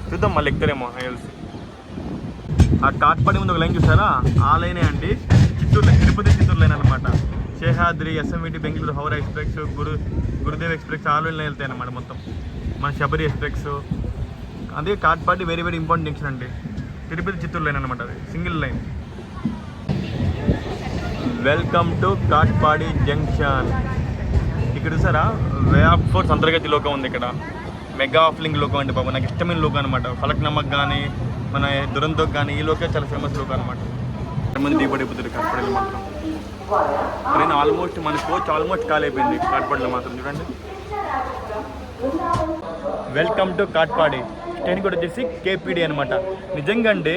చూద్దాం మళ్ళీ ఎక్కుతారేమో హెల్స్. ఆ కాట్పాడి ముందు ఒక లైన్ చూసారా? ఆ లైనే అండి చిత్తూరు, తిరుపతి చిత్తూరు లైన్ అనమాట. Seshadri, SMVT Bengaluru, Howrah express, Gurudev express చాలా లైన్లు వెళ్తాయి అనమాట మొత్తం. మన శబరి ఎక్స్ప్రెస్. అదే Katpadi very very important junction అండి. తిరుపతి చిత్తూరు లైన్ అనమాట, అది single line. Welcome to Katpadi junction. ఇక్కడ చూసారా వే ఆఫ్ ఫోర్స్ అంతర్గతి లోకం ఉంది. ఇక్కడ మెగా ఆఫ్లింగ్ లోకం అంటే బాబు నాకు ఇష్టమైన లోకం అనమాట. ఫలక్నమక్ కానీ మన దురంతోకి కానీ ఈ లోకే చాలా ఫేమస్ లోకం అనమాట. మంది డీబోర్డ్ అయిపోతుంది కాట్పాడిలో మాత్రం. ట్రైన్ ఆల్మోస్ట్ మన కోచ్ ఆల్మోస్ట్ ఖాళీ అయిపోయింది కాట్పాడిలో మాత్రం. చూడండి, వెల్కమ్ టు కాట్పాడి. ట్రైన్ కూడా వచ్చేసి KPD అనమాట. నిజంగా అంటే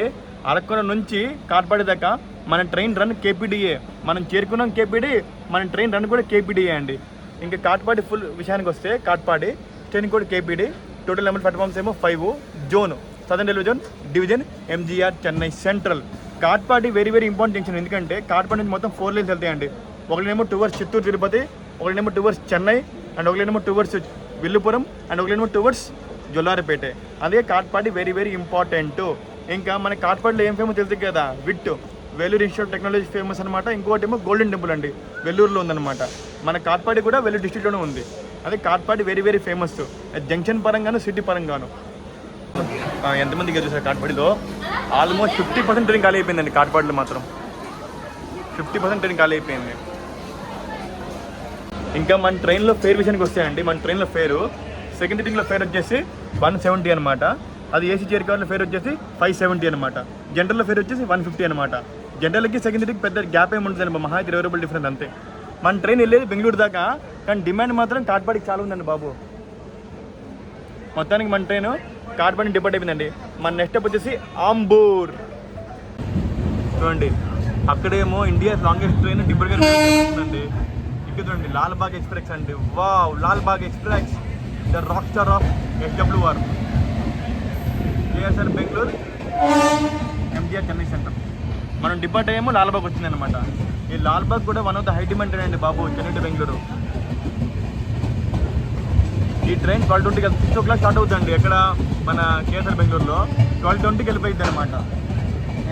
అరకొర నుంచి కాట్పాడి దాకా మన ట్రైన్ రన్ KPDయే. మనం చేరుకున్నాం KPD, మన ట్రైన్ రన్ కూడా KPDయే అండి. ఇంకా కాట్పాడి ఫుల్ విషయానికి వస్తే కాట్పాడి ట్రైన్ కూడా KPD. టోటల్ నెంబర్ ప్లాట్ఫామ్స్ ఏమో 5 zone, southern railway zone, division, MGR Chennai central. Katpadi very very important junction. ఎందుకంటే కాట్పాడి నుంచి మొత్తం 4 లైన్స్ వెళ్తాయండి. ఒకనేమో టువర్డ్స్ చిత్తూరు తిరుపతి, ఒకనేమో టువర్డ్స్ చెన్నై, అండ్ ఒకనేమో టువర్డ్స్ విల్లుపురం, అండ్ ఒకనేమో టువర్డ్స్ జొల్లారిపేట. అదే కాట్పాడి వెరీ వెరీ ఇంపార్టెంట్. ఇంకా మన కాట్పాడిలో ఏం ఫేమస్ తెలుసు కదా, VIT Vellore institute of technology famous అనమాట. ఇంకోటి ఏమో గోల్డెన్ టెంపుల్ అండి, వెల్లూరులో ఉందన్నమాట. మన కాట్పాడి కూడా వెల్లూరు డిస్ట్రిక్ట్లోనే ఉంది. అదే Katpadi very very famous junction పరంగాను, సిటీ పరంగాను. ఎంతమందికి తెలుసు సార్ కాట్పాడిలో? ఆల్మోస్ట్ 50% ట్రైన్ ఖాళీ అయిపోయిందండి కాట్పాడిలో మాత్రం. 50% ట్రైన్ ఖాళీ అయిపోయింది. ఇంకా మన ట్రైన్లో ఫేర్ విషయానికి వస్తాయండి. మన ట్రైన్లో ఫేరు సెకండ్ సిట్టింగ్లో ఫేర్ వచ్చేసి 170 అనమాట. అది ఏసీ చైర్ కార్లో ఫేర్ వచ్చేసి 570 అనమాట. జనరల్లో ఫేర్ వచ్చేసి 150 అనమాట. జనరల్కి సెకండ్ సిట్టింగ్ పెద్ద గ్యాప్ ఏమి ఉంటుంది, మహా 20 రూపాయలు డిఫరెన్స్ అంతే. మన ట్రైన్ వెళ్ళేది బెంగళూరు దాకా, కానీ డిమాండ్ మాత్రం కాట్పాడికి చాలా ఉందండి బాబు. మొత్తానికి మన ట్రైన్ కాట్పాడి డిపార్ట్ అయిపోయిందండి. మన నెక్స్ట్ స్టెప్ వచ్చేసి ఆంబూర్. చూడండి అక్కడేమో ఇండియా లాంగెస్ట్ ట్రైన్ డిబ్రూగఢ్ ఉందండి. ఇక్కడ చూడండి లాల్బాగ్ ఎక్స్ప్రెస్ అండి. Wow, Lalbagh express, the rock star of SWR. KSR Bengaluru, MGR Chennai centre. మనం డిపార్ట్ అయ్యేమో లాల్బాగ్ వచ్చింది అనమాట. ఈ లాల్బాగ్ కూడా one of the high demand train అండి బాబు, చెన్నై టు బెంగళూరు. ఈ ట్రైన్ 12:20కి 6 o'clock స్టార్ట్ అవుతుందండి. ఎక్కడ మన KSR బెంగళూరులో 12:20కి వెళ్ళిపోయింది అనమాట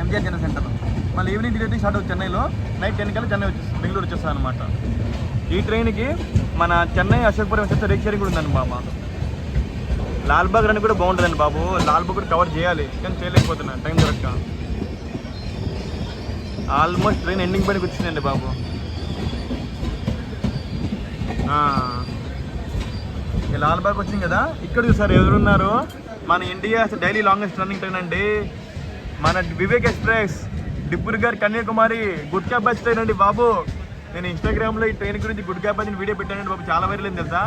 MGR చెన్నై సెంటర్. మళ్ళీ ఈవినింగ్ 3:30 స్టార్ట్ అవుతుంది చెన్నైలో. నైట్ 10 కల్లా చెన్నై బెంగళూరు వచ్చేస్తుంది అనమాట. ఈ ట్రైన్కి మన చెన్నై అశోక్పురం వచ్చేస్తే రేక్ షేరింగ్ కూడా ఉందండి బాబా. లాల్బాగ్ రన్ కూడా బాగుంటుందండి బాబు. లాల్బాగ్ కూడా కవర్ చేయాలి, కానీ చేయలేకపోతున్నాను టైం దొరక్క. ఆల్మోస్ట్ ట్రైన్ ఎండింగ్ పైనకి వచ్చిందండి బాబు. లాల్బాగ్ వచ్చింది కదా, ఇక్కడ చూసారు ఎవరున్నారు, మన India daily longest running train అండి. మన Vivek express Dibrugarh Kanyakumari gutka bus train అండి బాబు. నేను ఇన్స్టాగ్రామ్లో ఈ ట్రైన్ గురించి గుడ్కా బస్ వీడియో పెట్టానండి బాబు, చాలా వైరల్ అయింది తెలుసా.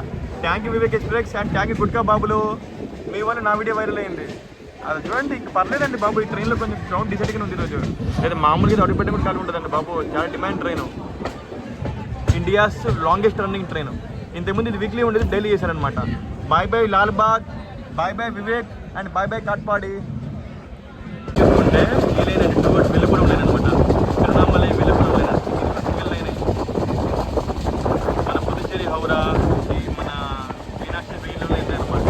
Thank Vivek express and thank gutka బాబులు, మీ వల్ల నా వీడియో వైరల్ అయింది. అది చూడండి, ఇంక పర్లేదండి బాబు. ఈ ట్రైన్లో కొంచెం క్రౌడ్ డిసైడ్గా ఉంది ఈరోజు. లేదా మామూలుగా అడుగు పెట్టి కూడా ఖాళీ ఉంటుందండి బాబు. చాలా demand train, India's longest running train. ఇంతకుముందు ఇది వీక్లీ ఉండేది, డైలీ చేశారనమాట. Bye bye Lalbagh, bye bye Vivek and bye bye Katpadi. చూసుకుంటే ఈ లైన్ అండి, టువర్డ్స్ వెలుపురం లైన్ అనమాట. Tiruvannamalai Villupuram line single line. మన పుదుచ్చేరి హౌరా, మన మీనాక్షి వెయిలో లైన్ అనమాట.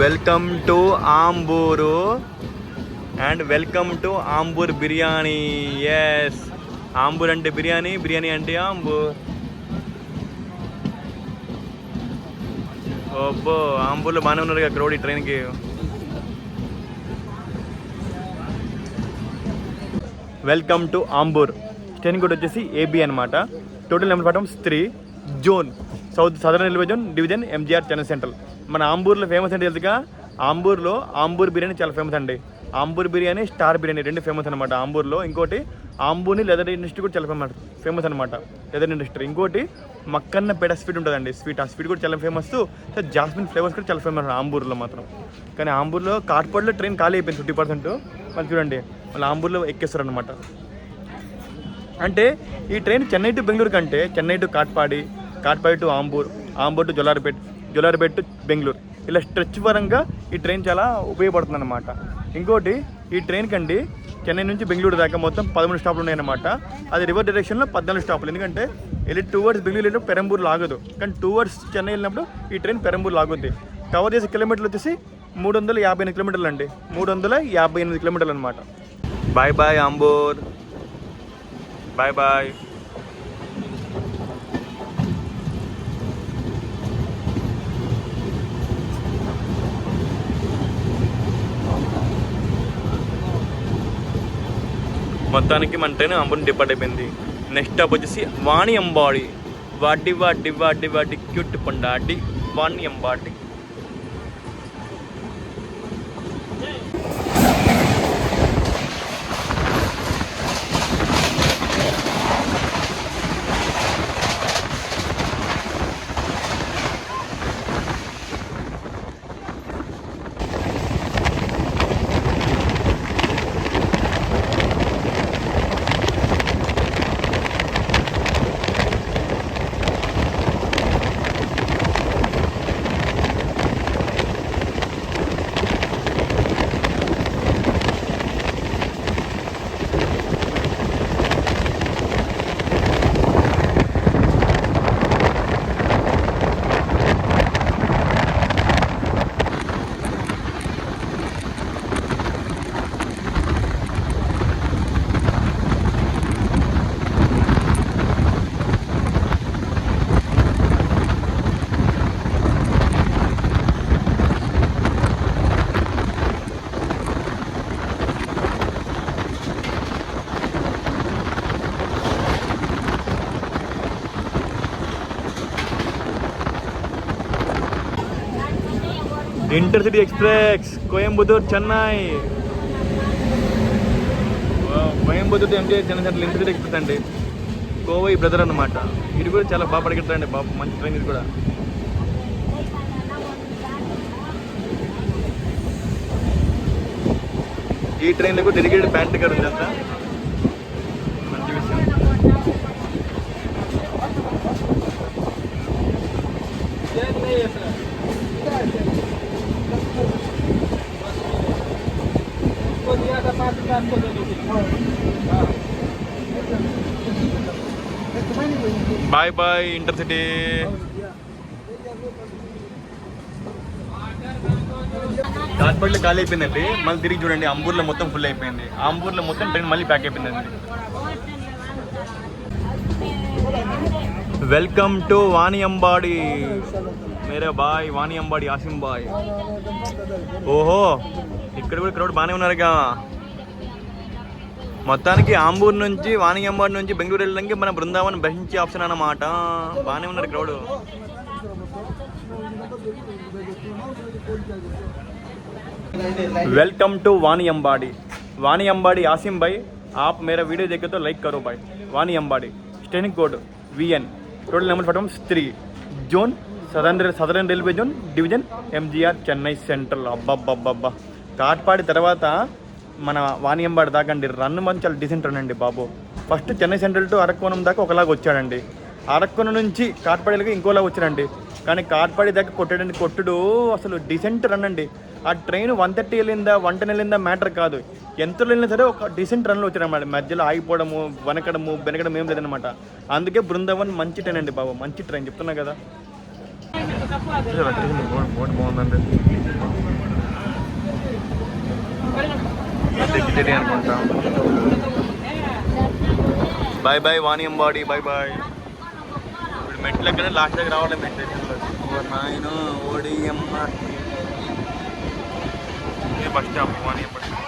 Welcome to Ambur and welcome to Ambur biryani. Yes, Ambur అంటే బిర్యానీ, బిర్యానీ అంటే ఆంబూర్. ఓబ్బో, ఆంబూర్లో బాగానే ఉన్నారు కదా క్రౌడ్ ఈ ట్రైన్కి. Welcome to Ambur. Train code వచ్చేసి ఏబీ అనమాట. టోటల్ నెంబర్ పటం 3 zone southern railway zone division MGR Chennai central. మన ఆంబూర్లో ఫేమస్ అంటే తెలుసుగా, ఆంబూర్లో ఆంబూర్ బిర్యానీ చాలా ఫేమస్ అండి. ఆంబూర్ బిర్యానీ, స్టార్ బిర్యానీ రెండు ఫేమస్ అనమాట ఆంబూర్లో. ఇంకోటి ఆంబూర్ని లెదర్ ఇండస్ట్రీ కూడా చాలా ఫేమస్ అనమాట, లెదర్ ఇండస్ట్రీ. ఇంకోటి మక్కన్న పేడ స్వీట్ ఉంటుందండి, స్వీట్. ఆ స్వీట్ కూడా చాలా ఫేమస్. సో జాస్మిన్ ఫ్లేవర్స్ కూడా చాలా ఫేమస్ ఆంబూర్లో మాత్రం. కానీ ఆంబూర్లో కాట్పాడ్లో ట్రైన్ ఖాళీ అయిపోయింది 50%. మళ్ళీ చూడండి, మళ్ళీ ఆంబూర్లో ఎక్కేస్తారు అనమాట. అంటే ఈ ట్రైన్ చెన్నై టు బెంగళూరు కంటే Chennai to Katpadi, Katpadi to Ambur, Ambur to Jolarpet, Jolarpet to Bengaluru, ఇలా స్ట్రెచ్ పరంగా ఈ ట్రైన్ చాలా ఉపయోగపడుతుంది అనమాట. ఇంకోటి ఈ ట్రైన్ కండి చెన్నై నుంచి బెంగళూరు దాకా మొత్తం 13 స్టాపులు ఉన్నాయన్నమాట. అది రివర్ డైరెక్షన్లో 14 స్టాపులు. ఎందుకంటే వెళ్ళి టూవర్డ్స్ బెంగళూరు వెళ్ళినప్పుడు పెరంబూర్ లాగదు, కానీ టూవర్డ్స్ చెన్నై వెళ్ళినప్పుడు ఈ ట్రైన్ పెరంబూర్ లాగుద్ది. కవర్ చేసే కిలోమీటర్లు వచ్చేసి 358 కిలోమీటర్లు అండి, 358 కిలోమీటర్లు అనమాట. Bye bye Ambur, bye bye. మొత్తానికి మన ట్రైన్ ఆంబూర్ డిపార్ట్ అయిపోయింది. నెక్స్ట్ స్టాప్ వచ్చేసి వాణియంబాడి. వాడి వాడి వాడి వాడి క్యూట్ పండాడి Vaniyambadi. Intercity express Coimbatore Chennai. Coimbatore MGR Chennai central intercity express అండి. కోవై బ్రదర్ అనమాట. ఇది కూడా చాలా బాగా పడికెడతారండి బాబు, మంచి ట్రైన్ ఇది కూడా. ఈ ట్రైన్లకు డెడికేటెడ్ ప్యాంట్ కార్ ఉంది అంతా, మంచి విషయం. Bye bye intercity. కాట్పాడిలో ఖాళీ అయిపోయిందండి. మళ్ళీ తిరిగి చూడండి, ఆంబూర్లో మొత్తం ఫుల్ అయిపోయింది. ఆంబూర్లో మొత్తం ట్రైన్ మళ్ళీ ప్యాక్ అయిపోయిందండి. వెల్కమ్ టు వాణియంబాడి మేరే బాయ్, వాణియంబాడి ఆసిం బాయ్. ఓహో, ఇక్కడ కూడా క్రౌడ్ బాగానే ఉన్నారుగా. మొత్తానికి ఆంబూర్ నుంచి వాణియంబాడి నుంచి బెంగళూరు వెళ్ళడానికి మన బృందావన్ బెస్ట్ ఆప్షన్ అన్నమాట. బాగానే ఉన్నారు క్రౌడ్. वेलकम टू वानी अंबाड़ी। वानी अंबाड़ी आसिम भाई, आप मेरा वीडियो देखे तो लाइक करो भाई। Vaniyambadi station code VN, total number platform 3, zone southern railway zone division MGR Chennai central. అబ్బబ్బబ్బబ్బా, కాట్పాడి తర్వాత మన వాణియంబాడి దాకా అండి రన్ మంది చాలా డీసెంట్ రన్ అండి బాబు. First Chennai central to Arakkonam దాకా ఒకలాగా వచ్చాడండి, అరక్కోణం నుంచి కాట్పాడికి ఇంకోలాగా వచ్చాడండి. కానీ కాట్పాడి దాకా కొట్టుడు అసలు డీసెంట్ రన్ అండి. ఆ ట్రైన్ 130 వెళ్ళిందా 110 వెళ్ళిందా మ్యాటర్ కాదు, ఎంత వెళ్ళినా సరే ఒక డీసెంట్ రన్లో వచ్చాడన్నమాట. మధ్యలో ఆగిపోవడము వెనకడం ఏం లేదనమాట. అందుకే బృందావన్ మంచి ట్రైన్ అండి బాబు, మంచి ట్రైన్ చెప్తున్నా కదా. బాగుందండి. టికెట్ అనుకుంటా. Bye bye Vaniyambadi, bye bye. ఇప్పుడు మెట్లు ఎక్కడ లాస్ట్ దగ్గర రావాలి మెట్ల స్టేషన్లో. నాయన ఓడిఎమ్మ బస్ స్టాప్ వాణియం బస్ స్టాప్.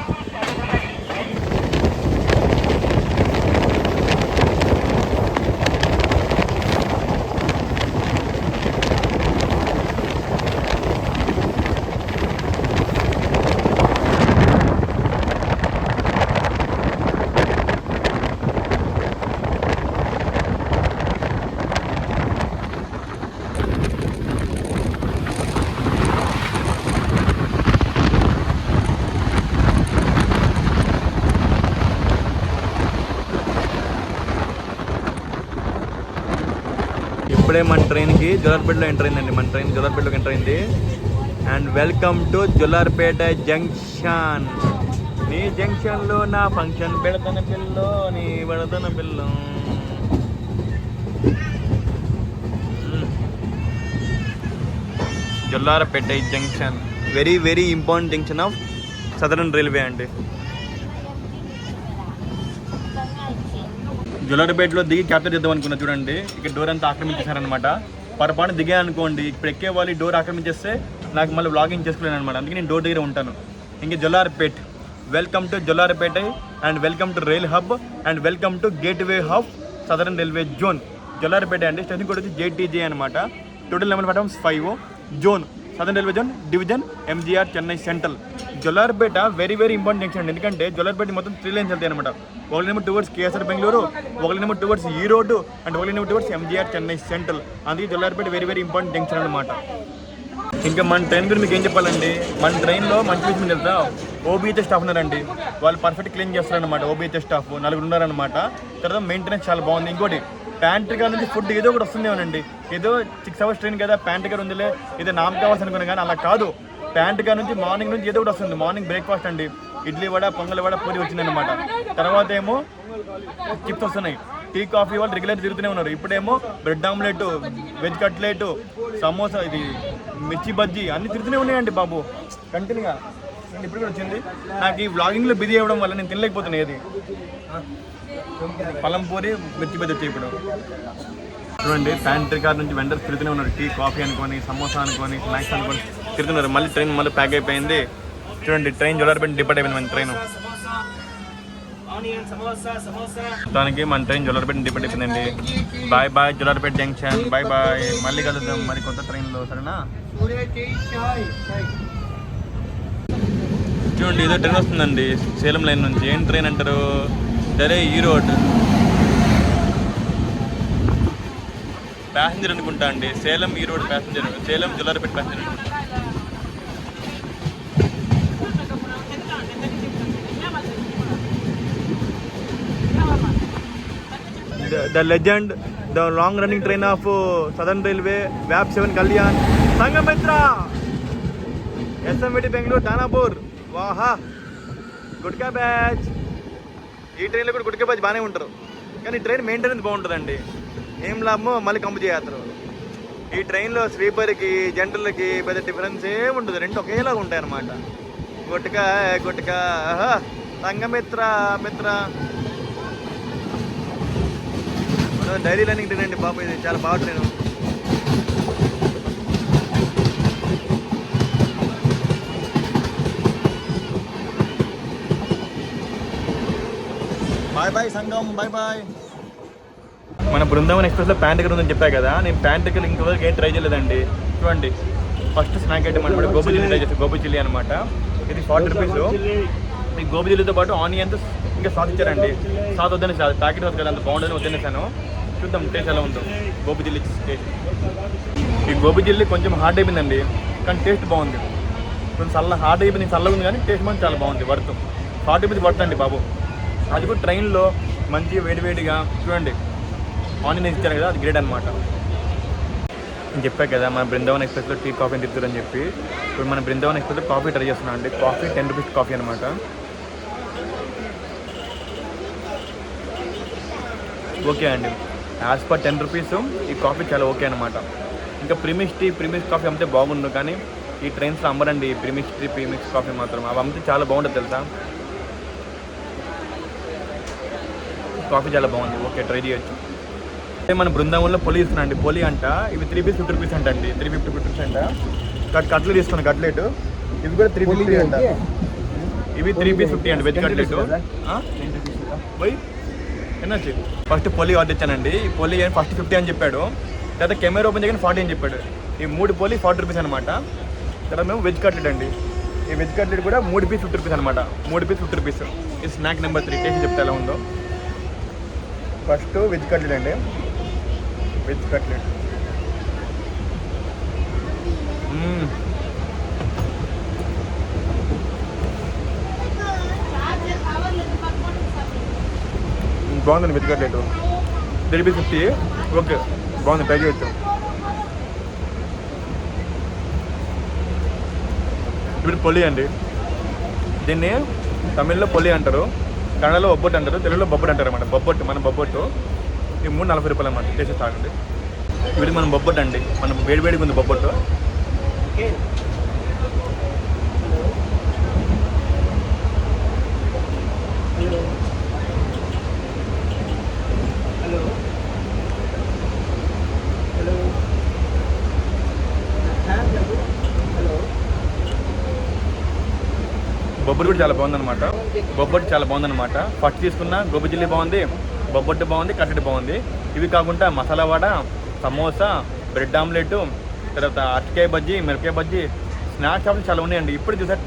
ఇప్పుడే మన ట్రైన్కి జొల్లార్పేటలో ఎంటర్ అయిందండి. మన ట్రైన్ జొల్లార్పేటలోకి ఎంటర్ అయింది. And welcome to Jolarpet junction. నీ జంక్షన్లో నా ఫంక్షన్ పెడతాన పిల్లో, నీ పెడతాన పిల్లో. Jolarpet junction very very important junction of southern railway అండి. జొల్లార్పేటలో దిగి క్యాప్చర్ చేద్దాం అనుకున్నా. చూడండి ఇక్కడ డోర్ అంతా ఆక్రమించేశారనమాట. పొరపాటు దిగా అనుకోండి, ఇప్పుడు ఎక్కే వాళ్ళు డోర్ ఆక్రమించేస్తే నాకు మళ్ళీ వ్లాగింగ్ చేసుకోలేను అనమాట. అందుకే నేను డోర్ దగ్గర ఉంటాను. ఇంక Jolarpet, welcome to Jolarpet and welcome to rail hub and welcome to gateway of southern railway zone. Jolarpet అండి. స్టేషన్ కోడ్ వచ్చి JTJ అనమాట. Total number platforms 5. Zone southern railway zone division MGR Chennai central. Jolarpet very very important junction అండి. ఎందుకంటే జొల్లార్పేట మొత్తం 3 లైన్స్ వెళ్తాయి అనమాట. ఒకరినేమో టువర్డ్స్ KSR బెంగళూరు, ఒకరినేమో టువర్డ్స్ ఈ రోడ్డు అండ్ ఒకరినేమో టువర్డ్స్ MGR చెన్నై సెంట్రల్. అందుకే Jolarpet very very important junction అనమాట. ఇంకా మన ట్రైన్ గురించి మీకు ఏం చెప్పాలండి, మన ట్రైన్లో మంచి విషయం తెలుసా, OBHS స్టాఫ్ ఉన్నారండి. వాళ్ళు పర్ఫెక్ట్ క్లీన్ చేస్తారనమాట. OBHS స్టాఫ్ 4 ఉన్నారనమాట. తర్వాత మెయింటెనెన్స్ చాలా బాగుంది. ఇంకోటి ప్యాంట్రీ గారి నుంచి ఫుడ్ ఏదో ఒకటి వస్తుందేమోనండి. ఏదో 6 అవర్స్ ట్రైన్ కదా, ప్యాంట్రీ గారు ఉందిలే ఏదో నామ్ కావాల్సి అనుకున్నా కానీ అలా కాదు. ప్యాంట్రీ గారి నుంచి మార్నింగ్ నుంచి ఏదో ఒకటి వస్తుంది. మార్నింగ్ బ్రేక్ఫాస్ట్ అండి, ఇడ్లీ వడ, పొంగల్ వడ, పూరి వచ్చిందనమాట. తర్వాత ఏమో చిప్స్ వస్తున్నాయి. టీ కాఫీ వాళ్ళు రెగ్యులర్ తిరుగుతూనే ఉన్నారు. ఇప్పుడేమో bread omelette, veg cutlet, samosa, ఇది మిర్చి బజ్జీ అన్నీ తిరుగుతూనే ఉన్నాయండి బాబు కంటిన్యూగా. ఇప్పుడు కూడా వచ్చింది. నాకు ఈ వ్లాగింగ్లో బిజీ అవ్వడం వల్ల నేను తినలేకపోతున్నాయి. ఏది పలంపూరి, మిర్చి బజ్జీ వచ్చి ఇప్పుడు చూడండి. ప్యాంట్రీ కార్ నుంచి వెండర్స్ తిరుగుతూనే ఉన్నారు. టీ కాఫీ అనుకొని, సమోసా అనుకొని, స్నాక్స్ అనుకొని తిరుగుతున్నారు. మళ్ళీ ట్రైన్ మళ్ళీ ప్యాక్ అయిపోయింది. చూడండి ట్రైన్ జొల్లార్పేట డిపార్ట్ అయిపోయింది. మన ట్రైన్ దానికి మన ట్రైన్ జొల్లార్పేట డిపార్ట్ అయిపోయిందండి. Bye bye Jolarpet junction, bye bye. మళ్ళీ కలుద్దాం మరి కొత్త ట్రైన్లో, సరేనా? చూడండి ఏదో ట్రైన్ వస్తుందండి సేలం లైన్ నుంచి. ఏం ట్రైన్ అంటారు? సరే ఈ రోడ్ ప్యాసింజర్ అనుకుంటా అండి. Salem Erode passenger, Salem Jolarpet passenger. The legend, the long running train of Southern Railway, VAP 7 Kalyan, Sangamitra, SMVT Bengaluru, Danapur. వాహా గుట్కా బ్యాచ్. ఈ ట్రైన్లో కూడా గుట్కా బ్యాచ్ బాగానే ఉంటారు, కానీ ఈ ట్రైన్ మెయింటెనెన్స్ బాగుంటుందండి. ఏం లాభమో మళ్ళీ కంపు చేస్తారు. ఈ ట్రైన్లో స్లీపర్కి జనరల్కి పెద్ద డిఫరెన్స్ ఏముంటుంది, రెండు ఒకేలాగా ఉంటాయి అన్నమాట. గుట్కా గుట్కా సంగమిత్ర మిత్ర డైలీ రన్నింగ్ ట్రైన్ అండి బాబు. ఇది చాలా బాగా ట్రైన్. బాయ్ బాయ్ సంగం, బాయ్ బాయ్. మన బృందావన్ ఎక్స్ప్రెస్లో ప్యాంటికల్ ఉందని చెప్పా కదా, నేను ప్యాంటికల్ ఇంతవరకు ఏం ట్రై చేయలేదండి. చూడండి ఫస్ట్ స్నాక్ ఐటమ్ అనమాట గోబీ చిల్లీ ట్రై చేస్తాను. గోబీ చిల్లీ అనమాట. ఇది 40 రూపీస్. ఈ గోబీ చిల్లీతో పాటు ఆనియన్స్ ఇంకా సాస్ ఇచ్చారండి. సాస్ వద్దనే సార్ ప్యాకెట్ సాస్ కదా, అంత బాగుంటుందని వద్దనేసాను. చూద్దాం టేస్ట్ ఎలా ఉందో గోబీ చిల్లీ టేస్ట్. ఈ గోబీ చిల్లీ కొంచెం హార్డ్ అయిపోయిందండి, కానీ టేస్ట్ బాగుంది. కొంచెం హార్డ్ అయిపోయింది, చల్లగా ఉంది కానీ టేస్ట్ మాత్రం చాలా బాగుంది. వర్త్ 40 రూపీస్ పడుతుందండి బాబు. అది కూడా ట్రైన్లో మంచిగా వేడివేడిగా. చూడండి ఆనియన్ ఇచ్చారు కదా, అది గ్రేట్ అనమాట. నేను చెప్పాను కదా మన బృందావన్ ఎక్స్ప్రెస్లో టీ కాఫీ తిరుగుతారని చెప్పి. ఇప్పుడు మన బృందావన్ ఎక్స్ప్రెస్లో కాఫీ ట్రై చేస్తున్నాం అండి. కాఫీ 10 రూపీస్ కాఫీ అనమాట. ఓకే అండి, యాజ్ పర్ 10 రూపీస్ ఈ కాఫీ చాలా ఓకే అనమాట. ఇంకా ప్రీమియస్ టీ, ప్రీమియస్ కాఫీ అమ్మితే బాగుండు, కానీ ఈ ట్రైన్స్లో అమ్మరండి ప్రీమిక్స్ కాఫీ మాత్రం. అవి అమ్మితే చాలా బాగుంటుంది తెలుసా. కాఫీ చాలా బాగుంది. ఓకే, ట్రై చేయొచ్చు. మన బృందావనంలో పొలి ఇస్తున్నాండి. పొలి అంట ఇవి 3 పీస్ 50 రూపీస్ అంట అండి. 350 రూపీస్ అంట. కట్లు తీసుకున్నాను కట్లెట్. ఇవి కూడా 350 అంట. ఇవి 3 పీస్ 50 అండి వెజ్ కట్లెట్. పోయి ఎన్నొచ్చి ఫస్ట్ పొలి ఆర్డర్ ఇచ్చానండి. ఈ పొలి ఫస్ట్ 50 అని చెప్పాడు. తర్వాత కెమెరా ఓపెన్ చేయగానే 40 అని చెప్పాడు. ఈ 3 పొలి 40 రూపీస్ అనమాట. తర్వాత మేము వెజ్ కట్లెట్ అండి. ఈ వెజ్ కట్లెట్ కూడా 3 పీస్ 50 రూపీస్ అనమాట. 3 పీస్ 50 రూపీస్. ఈ స్నాక్ నెంబర్ 3 టేస్ట్ చెప్తే ఎలా ఉందో. ఫస్ట్ వెజ్ కట్లెట్ అండి. వెజ్ కట్లెట్ బాగుందండి. Veg cutlet 3 piece 50. ఓకే, బాగుంది, ట్రై చేయొచ్చు. ఇప్పుడు పొలి అండి. దీన్ని తమిళ్లో పొలి అంటారు, కన్నడలో బొబ్బొట్టు అంటారు, తెలుగులో బొబ్బొట్టు అంటారు అన్నమాట. బొబ్బొట్టు మన బొబ్బొట్టు ఈ 340 రూపాయలు అన్నమాట. టేస్ట్ తాగండి. ఇప్పుడు మనం బొబ్బొట్టు అండి. మనం వేడివేడిగా ఉంది బొబ్బొట్టు. బొబ్బొట్టు కూడా చాలా బాగుందన్నమాట. బొబ్బొట్టు చాలా బాగుందన్నమాట. ఫస్ట్ తీసుకున్న గోబీ చిల్లీ బాగుంది, బొబ్బొట్టు బాగుంది, కట్టెట్ బాగుంది. ఇవి కాకుండా మసాలా వడ, సమోసా, బ్రెడ్ ఆమ్లెట్, తర్వాత అరటికాయ బజ్జీ, మిరపకాయ బజ్జీ, స్నాక్స్ షాప్లు చాలా ఉన్నాయండి. ఇప్పుడు చూసా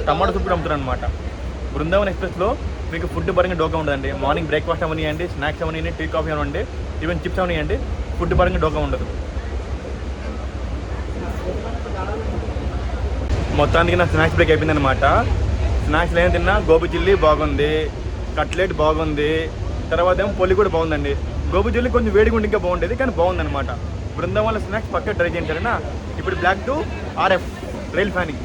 టమాటో సూప్ కూడా అమ్ముతారు అనమాట. బృందావన్ ఎక్స్ప్రెస్లో మీకు ఫుడ్ పరంగా డోకా ఉండదండి. మార్నింగ్ బ్రేక్ఫాస్ట్ అవనియండి, స్నాక్స్ అవనియండి, టీ కాఫీ అవ్వండి, ఈవెన్ చిప్స్ అవనియండి, ఫుడ్ పరంగా డోకా ఉండదు. మొత్తానికి నా స్నాక్స్ బ్రేక్ అయిపోయిందనమాట. స్నాక్స్లో ఏం తిన్నా గోబీ చిల్లీ బాగుంది, కట్లెట్ బాగుంది, తర్వాత ఏమో పొలి కూడా బాగుందండి. గోబీ చిల్లీ కొంచెం వేడిగా ఉండి ఇంకా బాగుండేది, కానీ బాగుందన్నమాట. బృందావన్ స్నాక్స్ పక్కా ట్రై చేయండి సరేనా. ఇప్పుడు block to RF rail fanning.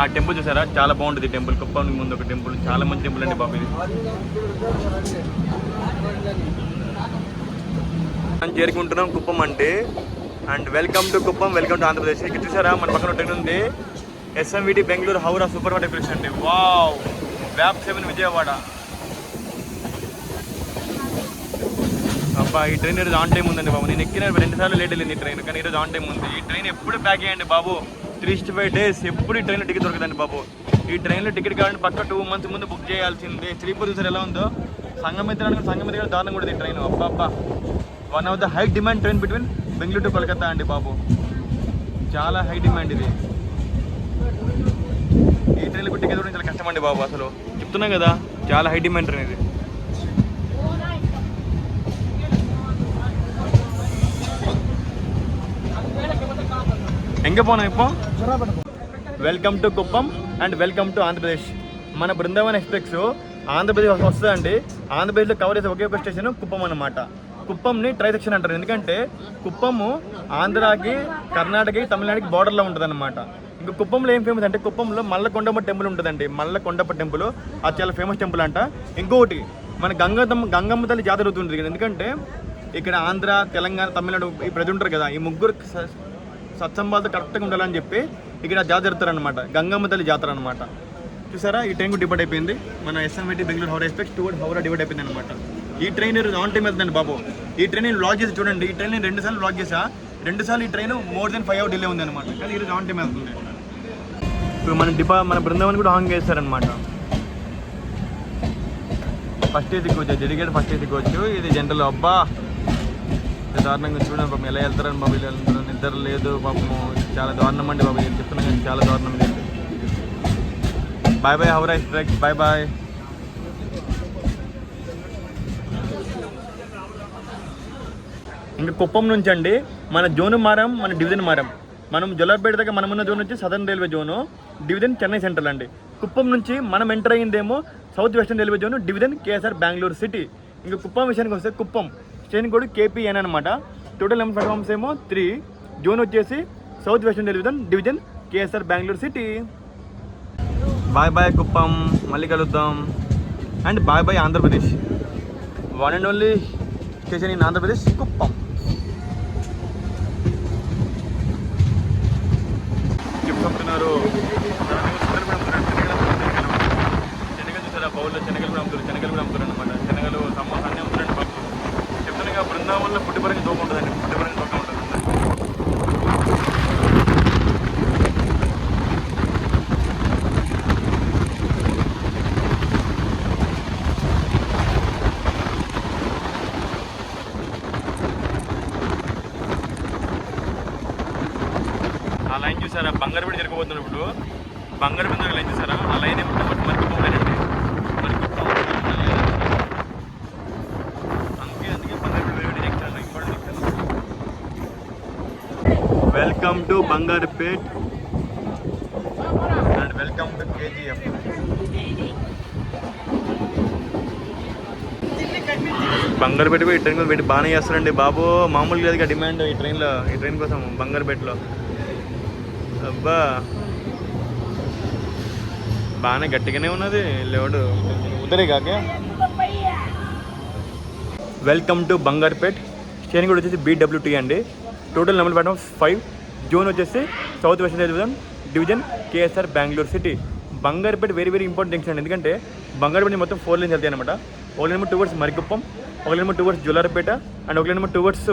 ఆ టెంపుల్ చూసారా, చాలా బాగుంటుంది టెంపుల్. కుప్పం ముందు ఒక టెంపుల్, చాలా మంచి టెంపుల్ అండి బాబు ఇది. మనం చేరుకుంటున్నాం కుప్పం అంటే. And welcome to Kuppam, welcome to Andhra Pradesh. ఇక్కడ చూసారా మన పక్కన ట్రైన్ ఉంది, SMVT Bengaluru Howrah super fast express అండి. వావ్, వ్యాప్ 7 విజయవాడ. అబ్బా, ఈ ట్రైన్ ఈరోజు ఆన్ టైం ఉందండి బాబు. నేను ఎక్కిన 2 సార్లు లేట్ వెళ్ళింది ఈ ట్రైన్, కానీ ఈరోజు ఆన్ టైం ఉంది. ఈ ట్రైన్ ఎప్పుడు ప్యాక్ అయ్యండి బాబు. 365 days ఎప్పుడు ఈ ట్రైన్లో టికెట్ దొరకదండి బాబు. ఈ ట్రైన్లో టికెట్ కావాలంటే పక్క 2 months ముందు బుక్ చేయాల్సిందే. స్లీపర్ చూసారు ఎలా ఉందో. సంగమిత్ర దారుణం కూడా ఈ ట్రైన్. అబ్బా, one of the high demand train between Bengaluru to Kolkata అండి బాబు. చాలా హై డిమాండ్ ఇది. ఈ ట్రైన్లో టికెట్ దొరకడం చాలా కష్టం అండి బాబు. అసలు చెప్తున్నాం కదా, చాలా హై డిమాండ్ ట్రైన్ ఇది. எங்கே போனோம் இப்போ? Welcome to Kuppam and welcome to Andhra Pradesh. మన బృందావన్ ఎక్స్ప్రెస్ ఆంధ్రప్రదేశ్ వస్తుందండి. ఆంధ్రప్రదేశ్లో కవర్ చేసే ఒకే ఒక స్టేషన్ కుప్పం అన్నమాట. కుప్పంని ట్రై సెక్షన్ అంటారు, ఎందుకంటే కుప్పము ఆంధ్రాకి, కర్ణాటకకి, తమిళనాడుకి బార్డర్లో ఉంటుంది అనమాట. ఇంకా కుప్పంలో ఏం ఫేమస్ అంటే, కుప్పంలో మల్లకొండమ్మ టెంపుల్ ఉంటుందండి. మల్లకొండప్ప టెంపుల్, అది చాలా ఫేమస్ టెంపుల్ అంట. ఇంకొకటి మన గంగమ్మ తల్లి జాతర అవుతుంది కదా, ఎందుకంటే ఇక్కడ ఆంధ్ర, తెలంగాణ, తమిళనాడు ఈ ప్రజలు ఉంటారు కదా, ఈ ముగ్గురు సత్సంబాలతో కరెక్ట్గా ఉండాలని చెప్పి ఇక్కడ జాతర జరుగుతారనమాట, గంగమ్మ తల్లి జాతర అనమాట. చూసారా ఈ ట్రైన్ కూడా డిపార్ట్ అయిపోయింది. మన SMVT Bengaluru Howrah express towards Howrah depart అయిపోయింది అనమాట. ఈ ట్రైన్ ఆన్ టైం వెళ్తుందండి బాబు. ఈ ట్రైన్ నేను లాక్ చేసి చూడండి, ఈ ట్రైన్ నేను 2 సార్లు లాక్ చేసా. 2 సార్లు ఈ train more than 5 hours delay ఉంది అనమాట. కానీ ఈరోజు ఆన్ టైం వెళ్తుంది. ఇప్పుడు మన బృందావన్ కూడా ఆన్ చేస్తారనమాట. First AC coach, dedicate first AC coach. ఇది జనరల్. అబ్బా దారుణంగా చూడండి పాపం ఎలా వెళ్తారని బాబు. ఇలా వెళ్తారు, నిద్ర లేదు పాపము. చాలా దారుణం అండి బాబు. నేను చెప్తున్నా కానీ చాలా దారుణం ఇది. Bye bye Howrah express, bye bye. ఇంకా కుప్పం నుంచి అండి మన జోను మారాం, మన డివిజన్ మారాం. మనం జొల్లార్పేట దగ్గర మనమున్న జోన్ వచ్చి southern railway zone, division Chennai central అండి. కుప్పం నుంచి మనం ఎంటర్ అయ్యిందేమో south western railway zone, division KSR Bengaluru city. ఇంకా కుప్పం విషయానికి వస్తే కుప్పం స్టేషన్ కోడ్ KPN అనమాట. టోటల్ నెంబర్ ప్లాట్ఫామ్స్ ఏమో 3. జోన్ వచ్చేసి south western railway zone, division KSR Bengaluru city. Bye bye Kuppam, మళ్ళీ కలుద్దాం. And bye bye Andhra Pradesh. One and only station in Andhra Pradesh, Kuppam. చెప్తున్నారు శనగలు చూసారా, బౌల్లో శనగలు కూడా అమ్ముతారు అనమాట. శనగలు సమోసా అన్నీ అమ్ముతారండి బాబు. చెప్తున్నా బృందావనంలో ఫుడ్ పరంగా దూరం ఉంటుందండి, ఫుడ్ పరంగా దూరం ఉంటుంది. ఆ లైన్ చూసారా, బంగారుపేట తిరగబోతున్నారు. ఇప్పుడు బంగారుపేట లైన్ చూసారా, ఆ లైన్ ఏమిటంటే మనకి పోలేనండి. అందుకే Bangarapet important. Welcome to Bangarapet and welcome to KGF. Bangarapet ఈ ట్రైన్లో పెట్టి బాగానే చేస్తారండి బాబు. మామూలుగా లేదుగా డిమాండ్ ఈ ట్రైన్ కోసం బంగారుపేటలో. అబ్బా బాగానే గట్టిగానే ఉన్నది లేవడు ఉదరే కాక. Welcome to బంగారుపేట్. స్టేషన్ కూడా వచ్చేసి BWT అండి. Total number platform 5. జోన్ వచ్చేసి south western railway division KSR Bengaluru city. Bangarupet very very important junction అండి. ఎందుకంటే బంగారుపేట మొత్తం 4 lanes వెళ్తాయి అనమాట. ఒక లైన్ టువర్డ్స్ మరికుప్పం, ఒక లైన్ టువర్డ్స్ జొల్లార్పేట, అండ్ ఒక లైన్ టువర్డ్స్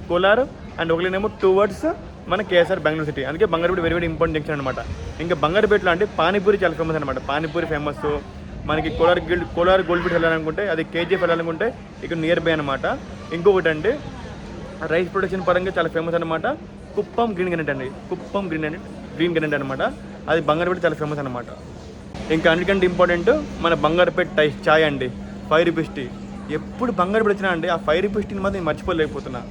కోలారు, అండ్ ఒక లైన్ టువర్డ్స్ మన కేఎస్ఆర్ బెంగళూరు సిటీ. అందుకే Bangarupet very very important junction అనమాట. ఇంకా బంగారుపేటలో అంటే పానీపూరి చాలా ఫేమస్ అనమాట. పానీపూరి ఫేమస్. మనకి కోలార్ గోల్డ్ బీట్ వెళ్ళాలనుకుంటే, అది KGF వెళ్ళాలనుకుంటే ఇక్కడ నియర్ బై అనమాట. ఇంకొకటి అండి రైస్ ప్రొడక్షన్ పరంగా చాలా ఫేమస్ అనమాట. కుప్పం గ్రీన్ గ్రానైట్ అండి. కుప్పం గ్రీన్ గ్రానైట్ అనమాట. అది బంగారుపేట చాలా ఫేమస్ అనమాట. ఇంకా అన్నిటికంటే ఇంపార్టెంట్ మన బంగారుపేట చాయ్ అండి. 5 rupees టీ. ఎప్పుడు బంగారుపేట వచ్చినా అండి ఆ 5 rupees టీని మాత్రం నేను మర్చిపోలేకపోతున్నా.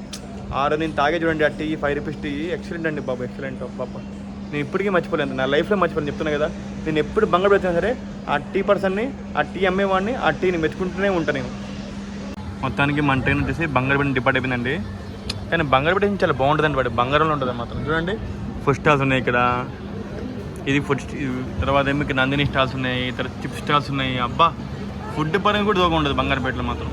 నేను తాగే చూడండి ఆ టీ, 5 rupees టీ ఎక్సలెంట్ అండి బాబు, ఎక్సలెంట్ బాబా. నేను ఇప్పటికీ మర్చిపోలేదు, నా లైఫ్లో మర్చిపోలేదు. చెప్తున్నా కదా, నేను ఎప్పుడు బంగారుపేట వచ్చినా సరే ఆ టీ పర్సన్ని, ఆ టీ అమ్మేవాడిని, ఆ టీని మెచ్చుకుంటూనే ఉంటాను నేను. మొత్తానికి మన ట్రైన్ వచ్చేసి బంగారుపేట డిపార్ట్ అయిపోయిందండి. కానీ బంగారుపేట చాలా బాగుంటుందండి. వాడు బంగారంలో ఉంటుంది మాత్రం. చూడండి ఫుడ్ స్టాల్స్ ఉన్నాయి ఇక్కడ. ఇది తర్వాత ఏమో ఇక్కడ నందిని స్టాల్స్ ఉన్నాయి, తర్వాత చిప్స్ స్టాల్స్ ఉన్నాయి. అబ్బా ఫుడ్ పరంగా కూడా దూరం ఉండదు బంగారుపేటలో మాత్రం.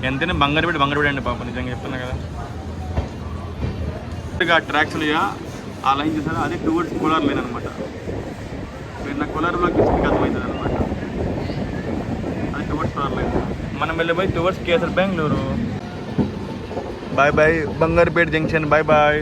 ఎంతైనా బంగారుపేట అండి పాప, నిజంగా చెప్తున్నా కదా. ఆ ట్రాక్స్ ఉన్నాయా, ఆ లైన్ చూసారా, అదే టువర్డ్స్ కోలార్ లైన్ అనమాట. నా కోలార్లో మీకు అర్థమవుతుంది అనమాట. అది టువర్డ్స్ కోలార్ లైన్. మనం వెళ్ళిపోయి towards KSR Bengaluru. Bye bye Bangarapet junction, bye bye.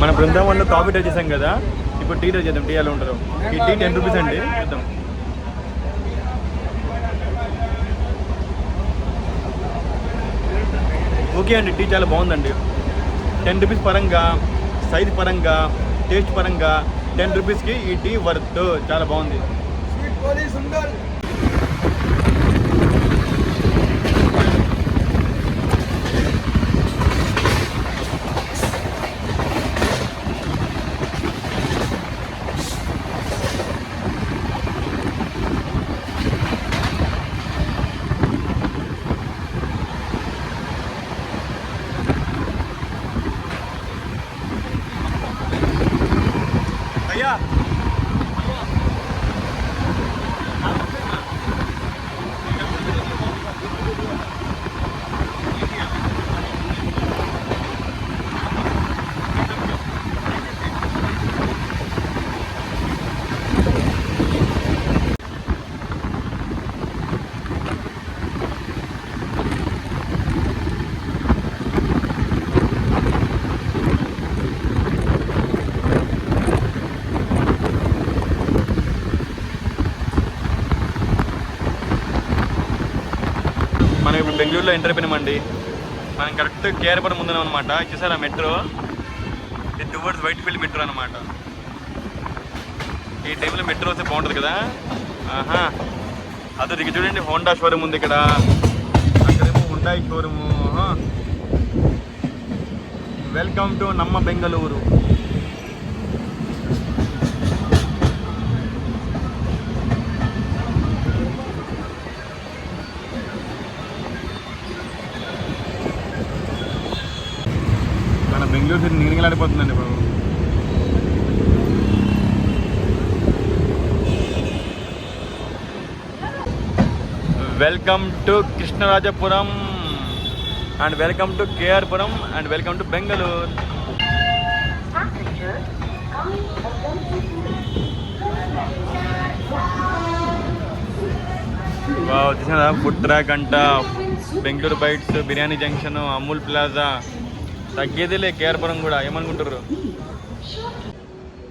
మన బృందావనంలో కాఫీ ట్రై చేసాం కదా, ఇప్పుడు టీ ట్రై చేద్దాం. టీ ఎలా ఉంటుందో. ఈ టీ 10 రూపీస్ అండి. చూద్దాం. ఓకే అండి, టీ చాలా బాగుందండి. 10 రూపీస్ పరంగా, సైజ్ పరంగా, టేస్ట్ పరంగా 10 రూపీస్కి ఈ టీ వర్త్. చాలా బాగుంది. అయ్యా మనం ఇప్పుడు బెంగళూరులో ఎంటర్ అయిపోయినామండి. మనం కరెక్ట్ కేఆర్పురం ముందున్నాం అనమాట. చూసారా మెట్రో, ఇది టువర్డ్స్ వైట్ ఫీల్డ్ మెట్రో అనమాట. ఈ టైంలో మెట్రో వస్తే బాగుంటుంది కదా. ఆహా, అదే దిగి చూడండి, హోండా షోరూమ్ ఉంది ఇక్కడ. అక్కడేమో హుండాయ్ షోరూము. వెల్కమ్ టు నమ్మ బెంగళూరు. బెంగళూరు సిటీ నీళ్ళలాడిపోతుందండి బాబు. Welcome to Krishnarajapuram and welcome to KR Puram and welcome to Bengaluru. చూసినా ఫుడ్ ట్రాక్ అంట, Bengaluru bites, biryani junction, Amul plaza, తగ్గేదిలే కేఆర్పురం కూడా. ఏమనుకుంటారు?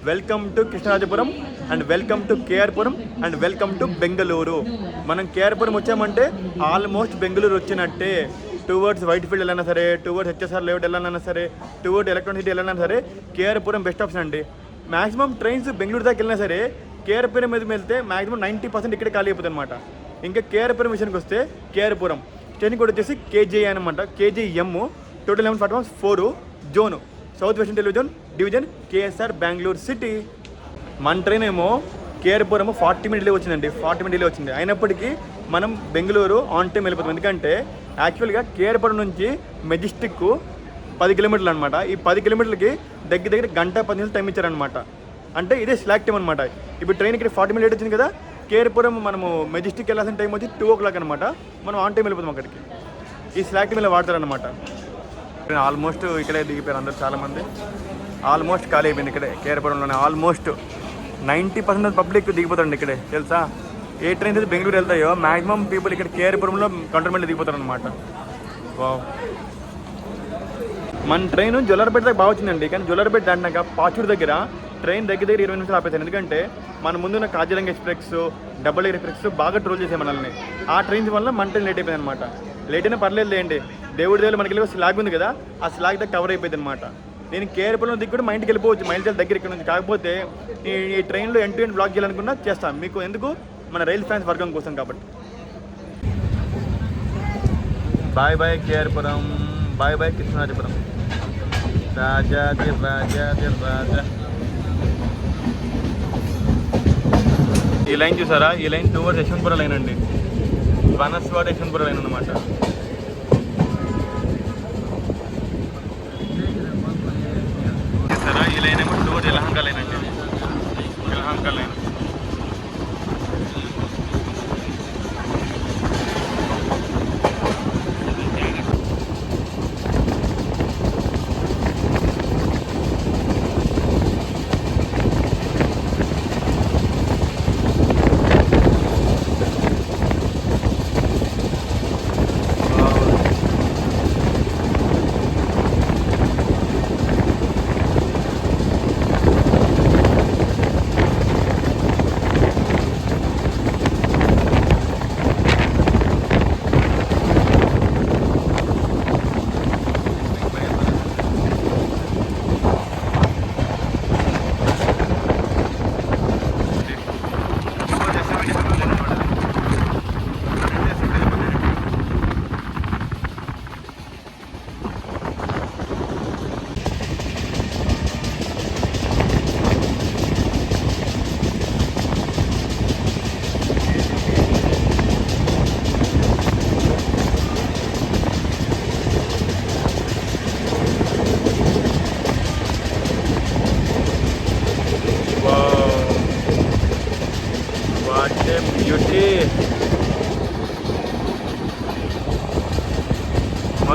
Welcome to Krishnarajapuram and welcome to KR Puram and welcome to Bengaluru. మనం కేఆర్పురం వచ్చామంటే ఆల్మోస్ట్ బెంగళూరు వచ్చినట్టే. టువర్డ్స్ వైట్ ఫీల్డ్ వెళ్ళినా సరే, టువర్డ్స్ హెచ్ఎస్ఆర్ లేఅవుట్ వెళ్ళినా సరే, టువర్డ్ ఎలక్ట్రానిక్ సిటీ వెళ్ళినా సరే కేఆర్పురం బెస్ట్ ఆప్షన్ అండి. మ్యాక్సిమం ట్రైన్స్ బెంగళూరు దాకా వెళ్ళినా సరే కేఆర్పురం మీద వెళ్తే మ్యాక్సిమం 90% ఇక్కడే ఖాళీ అయిపోతుంది అనమాట. ఇంకా కేఆర్పురం విషయానికి వస్తే కేఆర్పురం స్టేషన్ కూడా వచ్చేసి కేజీఐ అనమాట. KGM. Total 11 platforms, 4 zone. South western television division KSR Bengaluru city. మన ట్రైన్ ఏమో కేఆర్పురం 40 మినిట్ వచ్చిందండి. 40 మినిట్ వచ్చింది. అయినప్పటికీ మనం బెంగళూరు ఆన్ టైం వెళ్ళిపోతాం. ఎందుకంటే యాక్చువల్గా కేఆర్పురం నుంచి మెజెస్టిక్ 10 కిలోమీటర్లు అనమాట. ఈ 10 కిలోమీటర్లకి దగ్గర గంట 10 నిమిషాలు టైం ఇచ్చారనమాట. అంటే ఇదే స్లాక్ టైం అనమాట. ఇప్పుడు ట్రైన్ ఇక్కడ 40 మినిట్ వచ్చింది కదా, కేఆర్పురం మనము మెజెస్టిక్ వెళ్ళాల్సిన టైం వచ్చి 2 o'clock అనమాట. మనం ఆన్ టైం వెళ్ళిపోతాం అక్కడికి. ఈ స్లాక్ టైం ఇలా వాడతారనమాట. ఆల్మోస్ట్ ఇక్కడే దిగిపోయారు అందరు, చాలామంది. ఆల్మోస్ట్ ఖాళీ అయిపోయింది ఇక్కడే కేఆర్పురంలోనే. ఆల్మోస్ట్ 90% పబ్లిక్ దిగిపోతారండి ఇక్కడే. తెలుసా, ఏ ట్రైన్స్ అయితే బెంగళూరు వెళ్తాయో మ్యాక్సిమం పీపుల్ ఇక్కడ కేఆర్పురంలో కంట్రోల్మెంట్లో దిగిపోతారు అనమాట. వావ్. మన ట్రైన్ జొల్లారపేట దాకా బాగా వచ్చిందండి. కానీ జొల్లారపేట దాటినాక పాచూరు దగ్గర ట్రైన్ దగ్గర 20 నిమిషాలు ఆపేసాను. ఎందుకంటే మన ముందున్న కాజీరంగ ఎక్స్ప్రెస్, డబుల్ ఎక్స్ప్రెస్ బాగా ట్రోల్ చేసే మనల్ని. ఆ ట్రైన్స్ వల్ల మన ట్రైన్ లేట్ అయిపోయింది అనమాట. లేట్ అయినా పర్లేదు లేండి, దేవుడి దగ్గర మనకి వెళ్ళి స్లాగ్ ఉంది కదా, ఆ స్లాగ్ దగ్గర కవర్ అయిపోయింది అనమాట. నేను కేఆర్పురం దిగి కూడా మా ఇంటికి వెళ్ళిపోవచ్చు, మా ఇంటి దగ్గర ఇక్కడ నుంచి. కాకపోతే ఈ ట్రైన్లో ఎండ్ టు ఎండ్ బ్లాక్ చేయాలనుకున్నా చేస్తాను మీకు. ఎందుకు? మన రైల్ ఫ్యాన్స్ వర్గం కోసం కాబట్టి. Bye bye KR Puram, bye bye Krishnarajapuram. రాజాది రాజాది రాజా. ఈ లైన్ చూసారా? ఈ లైన్ టువర్డ్స్ యశ్వంతపురం లైన్ అండి. వనస్వాడ యశ్వంతపురం లైన్ అనమాట. చూసారా? ఈ లైన్ ఏమో టువర్డ్స్ యలహంక లైన్ అండి. యలహంక లైన్.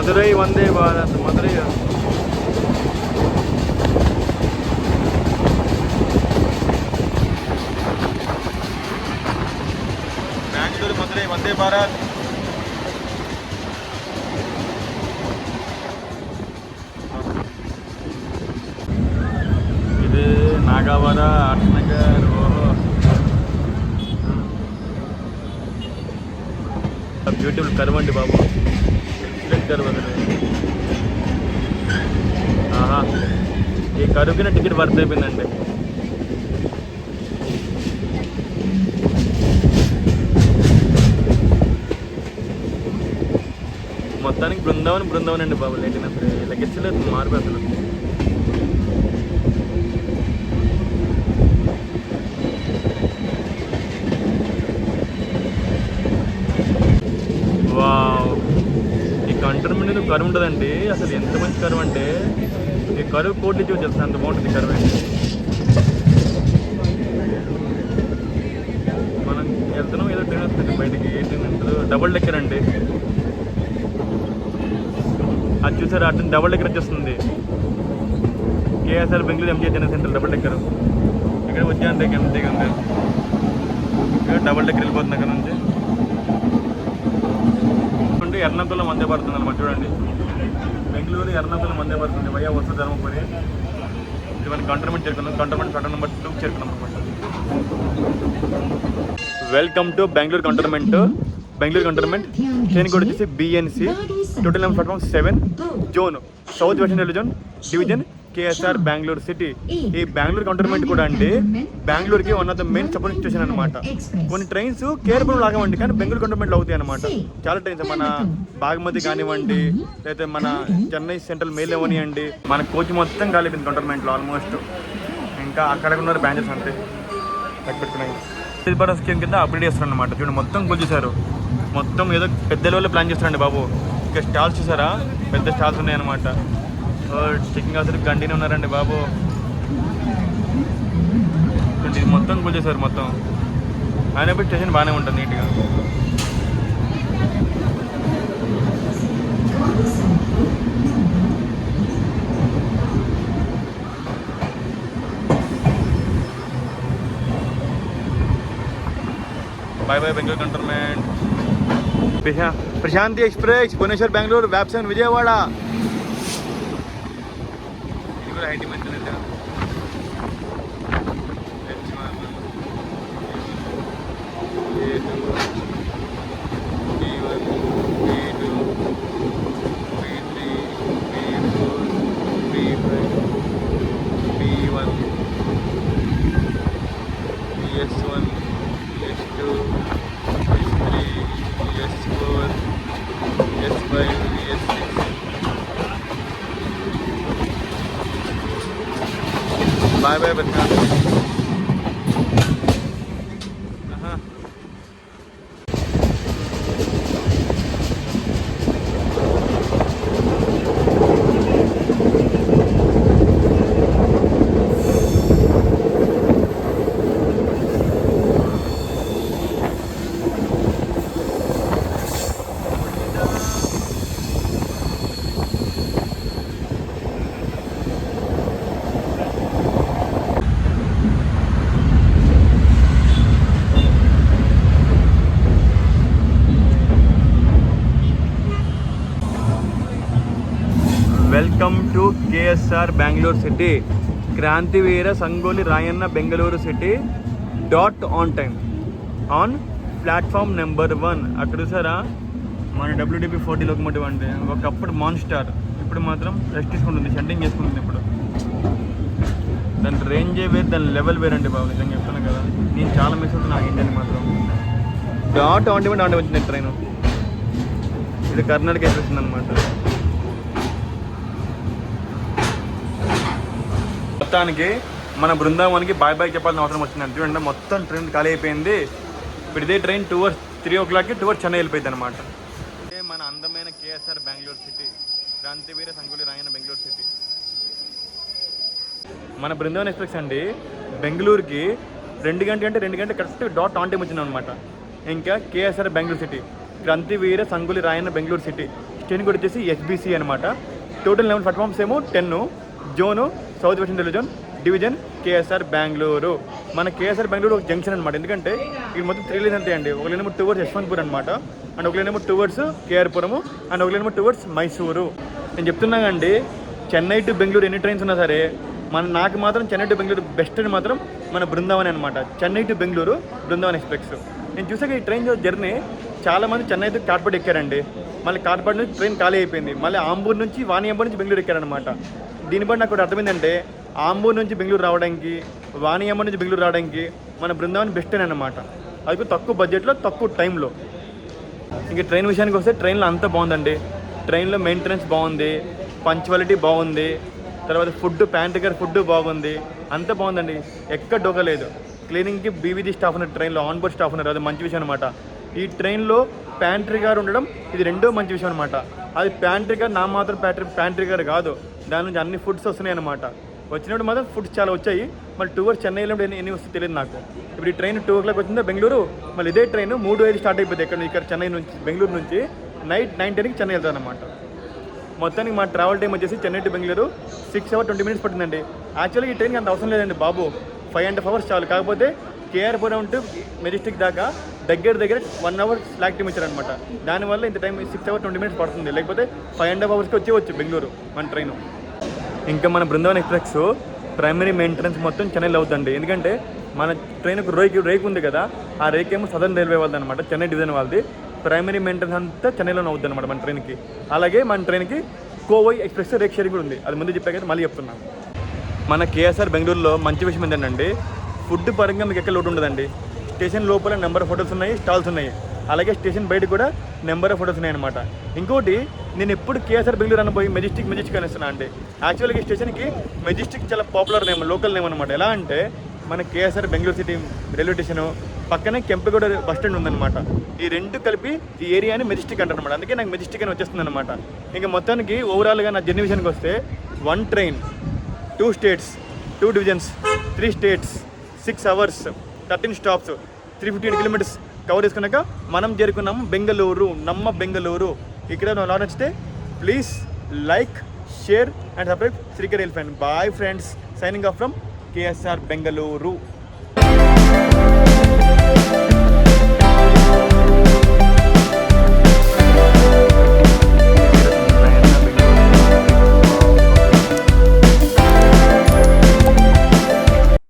మధురై వందే భారత్ మధురై బెంగళూరు మధురై వందే భారత్. ఇది నాగావర అట్నగర్. బ్యూటిఫుల్ కర్వ్ అండి బాబు, ఎక్సలెంట్ కర్వ్ అసలు. ఆహా, ఈ కరువుకి నా టికెట్ వర్త్ అయిపోయిందండి. మొత్తానికి బృందావన్ అండి బాబు. లెక్కించలేదు మార్పు అసలు. వావ్, ఈ కంటోన్మెంట్ కరువు ఉంటుందండి అసలు. ఎంత మంచి కరువు అంటే ఈ కరువు కోట్లు ఇచ్చి వచ్చేస్తుంది, అంత బాగుంటుంది కరువు అండి. మనం వెళ్తున్నాం ఏదో ట్రైన్ వస్తుంది బయటికి. ఏ ట్రైన్ ఉంటుంది? డబుల్ డెక్కర్ అండి. అది చూసారు, అటు డబుల్ డెక్కర్ వచ్చేస్తుంది. KSR Bengaluru MGR general centre double decker. ఇక్కడ వచ్చాను ఎంతగా ఉంది. ఇక్కడ డబుల్ డెక్కర్ వెళ్ళిపోతుంది అక్కడ నుంచి. ఎర్నాకుళం వందే పడుతుంది అనమాట. చూడండి, బెంగళూరు ఎర్నాకుళం వందే పడుతుంది వయా వస్తు ధర్మపురి. ఇది మనం కంటోన్మెంట్ చేరుకున్నాం. కంటోన్మెంట్ ప్లాట్ఫామ్ నెంబర్ 2 చేరుకున్నాం అనమాట. Welcome to Bengaluru cantonment. Bengaluru cantonment train కూడా వచ్చేసి BNC. Total number platform 7, zone south western railway zone, division KSR Bengaluru city. ఈ బెంగళూరు కంటోన్మెంట్ కూడా అండి బెంగళూరుకి one of the main supporting station అనమాట. కొన్ని ట్రైన్స్ కేర్పురం లాగవండి, కానీ బెంగళూరు కంటోన్మెంట్లో అవుతాయి అనమాట. చాలా ట్రైన్స్ మన బాగమతి కానివ్వండి, లేకపోతే మన చెన్నై సెంట్రల్ మెయిల్ అవనివ్వండి, మన కోచ్ మొత్తం కాలిపోయింది కంటోన్మెంట్లో ఆల్మోస్ట్. ఇంకా అక్కడ ఉన్నారు బ్రాంచెస్ అంతే పెట్టుకున్నాయి. భారత్ స్కీమ్ కింద అప్గ్రేడ్ చేస్తారు అనమాట. చూడండి, మొత్తం కూల్చేశారు. మొత్తం ఏదో పెద్ద లెవెల్లో ప్లాన్ చేస్తారండి బాబు. ఇంకా స్టాల్స్ చూసారా, పెద్ద స్టాల్స్ ఉన్నాయన్నమాట. చెకింగ్ ఆఫీసర్ కంటిన్యూ ఉన్నారండి బాబు. ఇది మొత్తం కూల్చేశారు మొత్తం. అయినప్పుడు స్టేషన్ బాగానే ఉంటుంది నీట్గా. Bye bye Bengaluru cantonment. Prashanti express Bhubaneswar Bengaluru వ్యాప్సన్ విజయవాడ. ఇది కూడా హైటీ మంచి బాయ్ బాయ్ బెత్తా. Welcome to KSR Bengaluru city. Krantivira Sangolli Rayanna Bengaluru city dot on time on platform number 1. అక్కడ చూసారా మన WDP-40 లోకమోటివ్ అంటే ఒకప్పుడు మాన్స్టార్, ఇప్పుడు మాత్రం రెస్ట్ తీసుకుంటుంది, షంటింగ్ చేసుకుంటుంది. ఇప్పుడు దాని రేంజే వేరు, దాని లెవెల్ వేరండి బాబు. నిజంగా చెప్తున్నాను కదా, నేను చాలా మిస్ అవుతున్నాను ఇండియన్ మాత్రం. డాట్ ఆన్ టైమ్ ఆన్ వచ్చింది ట్రైన్. ఇది కర్ణాటక ఎక్స్ప్రెస్ అనమాట. మొత్తానికి మన బృందావన్కి బాయ్ బాయ్ చెప్పాల్సిన అవసరం వచ్చిందండి. చూడండి, మొత్తం ట్రైన్ ఖాళీ అయిపోయింది. ఇప్పుడు ఇదే ట్రైన్ 3 o'clockకి టువర్డ్స్ చెన్నై వెళ్ళిపోయింది అనమాట. ఇదే మన అందమైన KSR Bengaluru city, Krantivira Sangolli Rayanna Bengaluru city. మన బృందావన్ ఎక్స్ప్రెస్ అండి బెంగళూరుకి 2 గంటలు కరెక్ట్ డాట్ ఆన్ టైం వచ్చింది అనమాట. ఇంకా KSR Bengaluru city, Krantivira Sangolli Rayanna Bengaluru city station కూడా వచ్చేసి ఎస్బీసీ అనమాట. టోటల్ 11 ప్లాట్ఫామ్స్ ఏమో 10. Zone south western railway zone, division KSR Bengaluru. మన కేఎస్ఆర్ బెంగళూరు ఒక జంక్షన్ అనమాట. ఎందుకంటే ఇది మొత్తం 3 లైన్స్ అంతే. ఒక లైన్ ఏమో టువర్డ్స్ యశ్వంతపూర్ అనమాట, అండ్ ఒక లైన్ ఏమో టువర్డ్స్ కేఆర్పురము, అండ్ ఒక లైన్ ఏమో టువర్డ్స్ మైసూరు. నేను చెప్తున్నానండి, చెన్నై టు బెంగళూరు ఎన్ని ట్రైన్స్ ఉన్నా సరే నాకు మాత్రం చెన్నై టు బెంగళూరు బెస్ట్ అని మాత్రం మన బృందావన్ అనమాట. Chennai to Bengaluru Brindavan express. నేను చూసాక ఈ ట్రైన్ జర్నీ చాలామంది చెన్నై టు కాట్పాడ్ ఎక్కారండి. మళ్ళీ కాట్పాడ్ నుంచి ట్రైన్ ఖాళీ అయిపోయింది. మళ్ళీ ఆంబూర్ నుంచి వాణియంబూర్ నుంచి బెంగళూరు ఎక్కారనమాట. దీన్ని బట్టి నాకు అర్థమైందంటే ఆంబూర్ నుంచి బెంగళూరు రావడానికి, వాణియంబూర్ నుంచి బెంగళూరు రావడానికి మన బృందావన్ బెస్ట్ అని అనమాట. అది తక్కువ బడ్జెట్లో తక్కువ టైంలో. ఇంక ట్రైన్ విషయానికి వస్తే ట్రైన్లో అంతా బాగుందండి. ట్రైన్లో మెయింటెనెన్స్ బాగుంది, పంక్చువాలిటీ బాగుంది, తర్వాత ఫుడ్ ప్యాంట్రికర్ ఫుడ్ బాగుంది, అంతా బాగుందండి. ఎక్కడ డోకలేదు. క్లీనింగ్కి బీవీజీ స్టాఫ్ ఉన్నారు, ట్రైన్లో ఆన్బోర్డ్ స్టాఫ్ ఉన్నారు, అది మంచి విషయం అనమాట. ఈ ట్రైన్లో ప్యాంట్రికర్ ఉండడం ఇది రెండో మంచి విషయం అనమాట. అది ప్యాంట్రికర్ నా మాత్రం ప్యాంట్రికర్ కాదు, దాని నుంచి అన్ని ఫుడ్స్ వస్తున్నాయి అనమాట. వచ్చినప్పుడు మాత్రం ఫుడ్స్ చాలా వచ్చాయి. మళ్ళీ 2 అవర్స్ చెన్నైలో ఎన్ని వస్తే తెలియదు నాకు. ఇప్పుడు ఈ ట్రైన్ 2 o'clock వచ్చిందా బెంగళూరు, మళ్ళీ ఇదే ట్రైన్ 3:05 స్టార్ట్ అయిపోతుంది ఇక్కడ చెన్నై నుంచి, బెంగళూరు నుంచి నైట్ 9:10కి చెన్నై వెళ్తాను అనమాట. మొత్తానికి మా ట్రావెల్ టైం వచ్చేసి Chennai to Bengaluru 6 hours 20 minutes పడుతుందండి. యాక్చువల్గా ఈ ట్రైన్కి అంత అవసరం లేదండి బాబు, 5.5 hours చాలు. కాకపోతే కేఆర్పురం టు మెజెస్టిక్ దాకా దగ్గర 1 hour స్లాక్ టైం ఇచ్చారనమాట. దానివల్ల ఇంత టైం 6 hours 20 minutes పడుతుంది. లేకపోతే 5.5 hours వచ్చేవచ్చు బెంగళూరు మన ట్రైన్. ఇంకా మన బృందావన్ ఎక్స్ప్రెస్ ప్రైమరీ మెయింటెనెన్స్ మొత్తం చెన్నైలో అవుతుందండి. ఎందుకంటే మన ట్రైన్కు రేక్ ఉంది కదా, ఆ రేక్ ఏమో సదర్న్ రైల్వే వాళ్ళది అనమాట, చెన్నై డివిజన్ వాళ్ళది. ప్రైమరీ మెయింటెనెన్స్ అంతా చెన్నైలోనే అవుతుంది అనమాట మన ట్రైన్కి. అలాగే మన ట్రైన్కి కోవై ఎక్స్ప్రెస్ రేక్ షేరింగ్ కూడా ఉంది, అది ముందు చెప్పాక మళ్ళీ చెప్తున్నాను. మన కేఎస్ఆర్ బెంగళూరులో మంచి విషయం ఏంటంటే ఫుడ్ పరంగా మీకు ఎక్కడ లోటు ఉండదండి. స్టేషన్ లోపల నెంబర్ ఆఫ్ హోటల్స్ ఉన్నాయి, స్టాల్స్ ఉన్నాయి. అలాగే స్టేషన్ బయట కూడా నెంబర్ ఆఫ్ హోటల్స్ ఉన్నాయి అనమాట. ఇంకోటి, నేను ఎప్పుడు కేఎస్ఆర్ బెంగళూరు అనబోయి మెజెస్టిక్ అనేస్తున్నా అండి. యాక్చువల్గా ఈ స్టేషన్కి మెజెస్టిక్ చాలా పాపులర్ నేమ్, లోకల్ నేమ్ అనమాట. ఎలా అంటే మన KSR Bengaluru city railway station పక్కనే కెంపగౌడ బస్ స్టాండ్ ఉందన్నమాట. ఈ రెండు కలిపి ఈ ఏరియాని మెజెస్టిక్ అంటారనమాట. అందుకే నాకు మెజెస్టిక్ అని వచ్చేస్తుంది అనమాట. ఇంకా మొత్తానికి ఓవరాల్గా నా జర్నీ విషయానికి వస్తే 1 train 2 states 2 divisions 3 states 6 hours 13 stops 358 kilometers cover చేసుకున్నాక మనం చేరుకున్నాము బెంగళూరు, బెంగళూరు. ఇక్కడ నా నచ్చితే please like, share and subscribe Srikar rail fan. Bye friends, signing off from KSR Bengaluru.